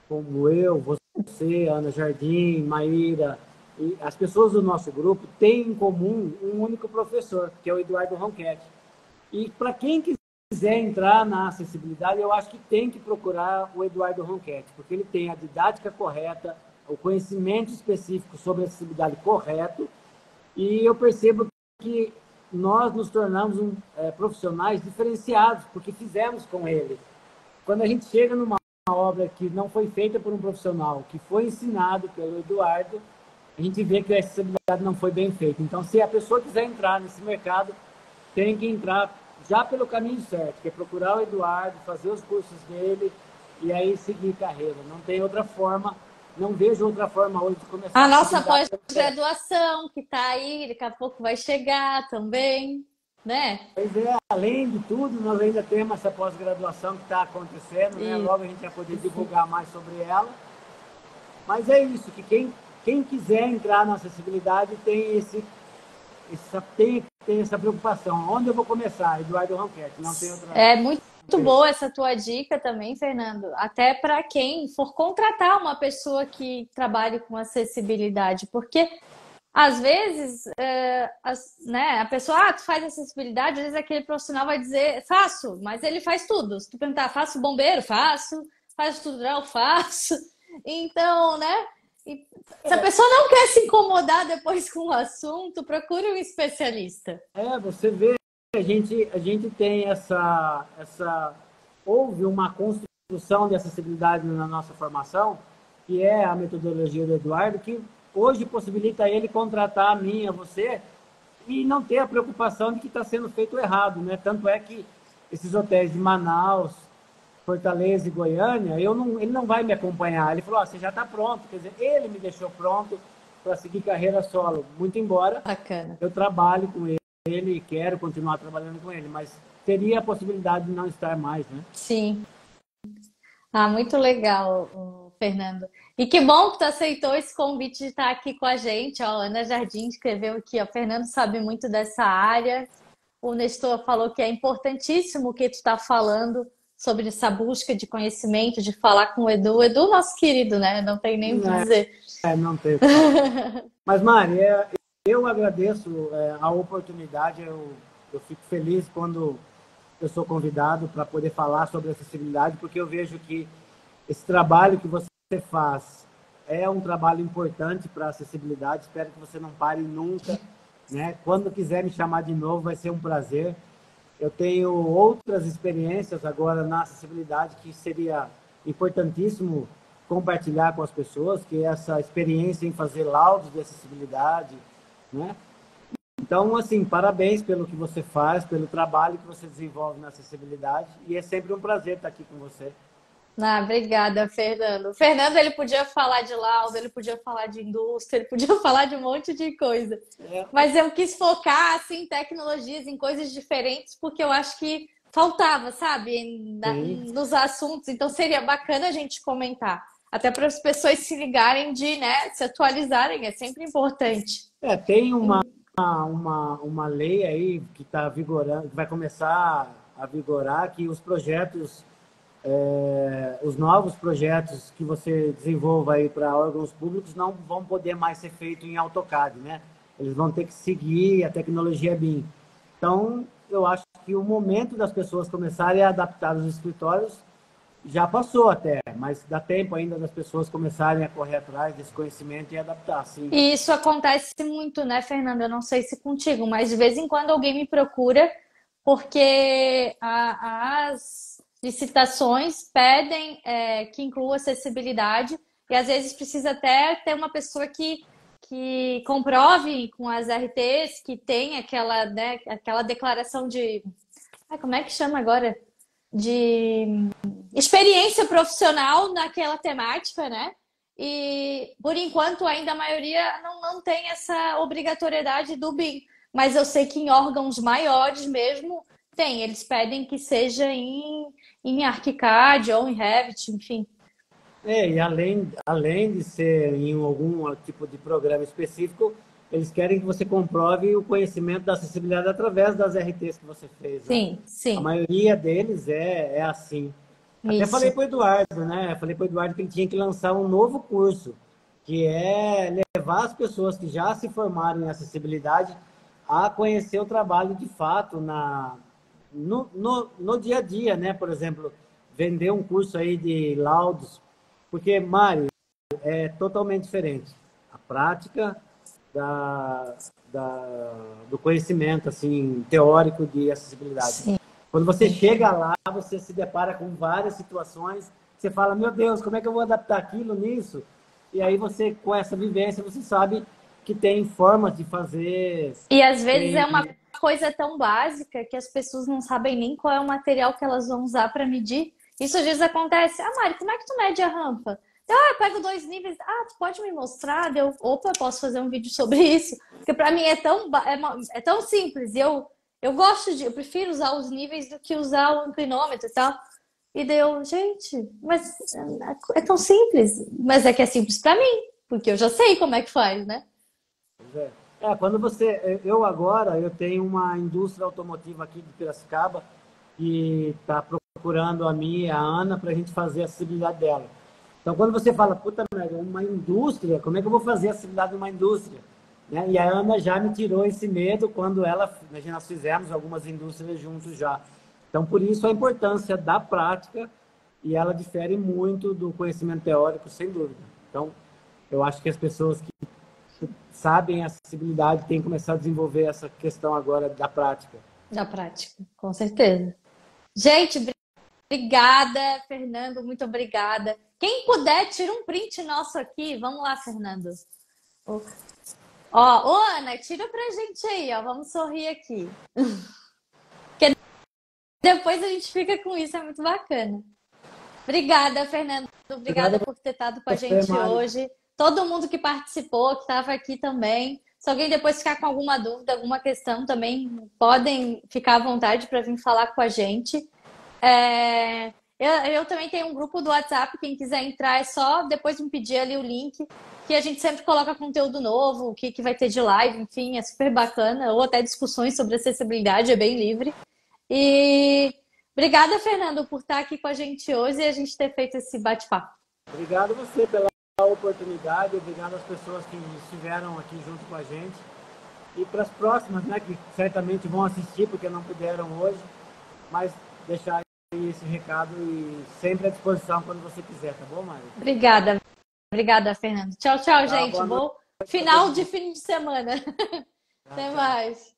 como eu, você, Ana Jardim, Maíra, e as pessoas do nosso grupo têm em comum um único professor, que é o Eduardo Ronchetti. E para quem quiser entrar na acessibilidade, eu acho que tem que procurar o Eduardo Ronchetti, porque ele tem a didática correta, o conhecimento específico sobre acessibilidade correto, e eu percebo que nós nos tornamos profissionais diferenciados, porque fizemos com ele. Quando a gente chega numa obra que não foi feita por um profissional, que foi ensinado pelo Eduardo, a gente vê que a acessibilidade não foi bem feita. Então, se a pessoa quiser entrar nesse mercado, tem que entrar já pelo caminho certo, que é procurar o Eduardo, fazer os cursos dele e aí seguir carreira. Não tem outra forma, não vejo outra forma hoje de começar A a nossa acessibilidade. pós-graduação, que está aí, daqui a pouco vai chegar também, né? Pois é, além de tudo, nós ainda temos essa pós-graduação que está acontecendo, né? E Logo a gente vai poder divulgar mais sobre ela. Mas é isso, que quem quiser entrar na acessibilidade tem essa preocupação. Onde eu vou começar? Eduardo Ronchetti, não tem outra. é muito boa essa tua dica também, Fernando. Até para quem for contratar uma pessoa que trabalhe com acessibilidade, porque às vezes, né, a pessoa, tu faz acessibilidade, às vezes aquele profissional vai dizer, faço, mas ele faz tudo. Se tu perguntar, faço bombeiro? Faço. Faz estrutural? Faço. Então, né, se a pessoa não quer se incomodar depois com o assunto, procure um especialista. Você vê, a gente tem houve uma construção de acessibilidade na nossa formação, que é a metodologia do Eduardo, que hoje possibilita ele contratar a mim, a você, e não ter a preocupação de que está sendo feito errado, né? Tanto é que esses hotéis de Manaus, Fortaleza e Goiânia, ele não vai me acompanhar. Ele falou, você já está pronto. Quer dizer, ele me deixou pronto para seguir carreira solo. Muito embora Bacana. eu trabalhe com ele e quero continuar trabalhando com ele, mas teria a possibilidade de não estar mais, né? Sim. Ah, muito legal, Fernando. E que bom que tu aceitou esse convite de estar aqui com a gente. Ó, a Ana Jardim escreveu aqui, ó, Fernando sabe muito dessa área. O Nestor falou que é importantíssimo o que tu está falando sobre essa busca de conhecimento, de falar com o Edu. O Edu, nosso querido, né? Não tem nem o que dizer. Não tem. Mas, Mari, eu agradeço a oportunidade. Eu fico feliz quando eu sou convidado para poder falar sobre acessibilidade, porque eu vejo que esse trabalho que você faz é um trabalho importante para a acessibilidade. Espero que você não pare nunca né? Quando quiser me chamar de novo, vai ser um prazer. Eu tenho outras experiências agora na acessibilidade que seria importantíssimo compartilhar com as pessoas, que é essa experiência em fazer laudos de acessibilidade, né? Então, assim, parabéns pelo que você faz, pelo trabalho que você desenvolve na acessibilidade, e é sempre um prazer estar aqui com você. Ah, obrigada, Fernando. O Fernando, ele podia falar de laudo, ele podia falar de indústria, ele podia falar de um monte de coisa. É, Mas eu quis focar, assim, em tecnologias, em coisas diferentes, porque eu acho que faltava, sabe, sim. nos assuntos. Então, seria bacana a gente comentar. Até para as pessoas se ligarem de, né, se atualizarem, é sempre importante. Tem uma lei aí que está vigorando, que vai começar a vigorar, que os projetos, os novos projetos que você desenvolva aí para órgãos públicos não vão poder mais ser feitos em AutoCAD, né? Eles vão ter que seguir a tecnologia BIM. Então, eu acho que o momento das pessoas começarem a adaptar os escritórios já passou até, mas dá tempo ainda das pessoas começarem a correr atrás desse conhecimento e adaptar, sim. E isso acontece muito, né, Fernanda? Eu não sei se contigo, mas de vez em quando alguém me procura porque as licitações pedem que inclua acessibilidade e às vezes precisa até ter uma pessoa que comprove com as RTs que tem aquela, né, aquela declaração de. Como é que chama agora? De experiência profissional naquela temática, né? E por enquanto ainda a maioria não tem essa obrigatoriedade do BIM, mas eu sei que em órgãos maiores mesmo tem, eles pedem que seja em ArchiCAD ou em Revit, enfim. E além de ser em algum tipo de programa específico, eles querem que você comprove o conhecimento da acessibilidade através das RTs que você fez, né? Sim, A sim, maioria deles é assim. Até falei isso. para o Eduardo, né? Falei para o Eduardo que ele tinha que lançar um novo curso, que é levar as pessoas que já se formaram em acessibilidade a conhecer o trabalho de fato no dia a dia, né? Por exemplo, vender um curso aí de laudos, porque, Mari, é totalmente diferente. A prática da, do conhecimento assim, teórico de acessibilidade. Sim. Quando você chega lá, você se depara com várias situações, você fala, meu Deus, como é que eu vou adaptar aquilo nisso? E aí você, com essa vivência, você sabe que tem formas de fazer, E às vezes é tem... uma coisa tão básica que as pessoas não sabem nem qual é o material que elas vão usar para medir. Isso às vezes acontece. Ah, Mari, como é que tu mede a rampa? Eu pego 2 níveis. Ah, tu pode me mostrar? Opa, posso fazer um vídeo sobre isso. Porque para mim é tão simples. E eu gosto eu prefiro usar os níveis do que usar o inclinômetro e tal. E deu, gente, mas é tão simples. Mas é que é simples para mim, porque eu já sei como é que faz, né? Quando você... Eu agora, eu tenho uma indústria automotiva aqui de Piracicaba que está procurando a mim e a Ana para a gente fazer a acessibilidade dela. Então, quando você fala, puta merda, uma indústria, como é que eu vou fazer a acessibilidade de uma indústria? Né? E a Ana já me tirou esse medo quando nós fizemos algumas indústrias juntos já. Então, por isso a importância da prática, e ela difere muito do conhecimento teórico, sem dúvida. Então, eu acho que as pessoas que sabem a acessibilidade têm que começar a desenvolver essa questão agora da prática. Da prática, com certeza. Gente, obrigada, Fernando, muito obrigada. Quem puder, tira um print nosso aqui. Vamos lá, Fernando. Ó, ô Ana, tira pra gente aí, ó. Vamos sorrir aqui. Porque depois a gente fica com isso, é muito bacana. Obrigada, Fernando. Obrigado Obrigada por ter estado com a a você, gente Mari. hoje. Todo mundo que participou, que estava aqui também. Se alguém depois ficar com alguma dúvida, alguma questão também, podem ficar à vontade para vir falar com a gente. Eu também tenho um grupo do WhatsApp, quem quiser entrar é só depois me pedir ali o link, que a gente sempre coloca conteúdo novo, o que vai ter de live, enfim, é super bacana, ou até discussões sobre acessibilidade, é bem livre. E obrigada, Fernando, por estar aqui com a gente hoje e a gente ter feito esse bate-papo. Obrigado a você pela oportunidade, obrigado às pessoas que estiveram aqui junto com a gente. E para as próximas, né, que certamente vão assistir, porque não puderam hoje, mas deixar aí esse recado e sempre à disposição quando você quiser, tá bom, Mário? Obrigada. Obrigada, Fernando. Tchau, tchau, gente. Boa noite Bom final de fim de semana. Até mais.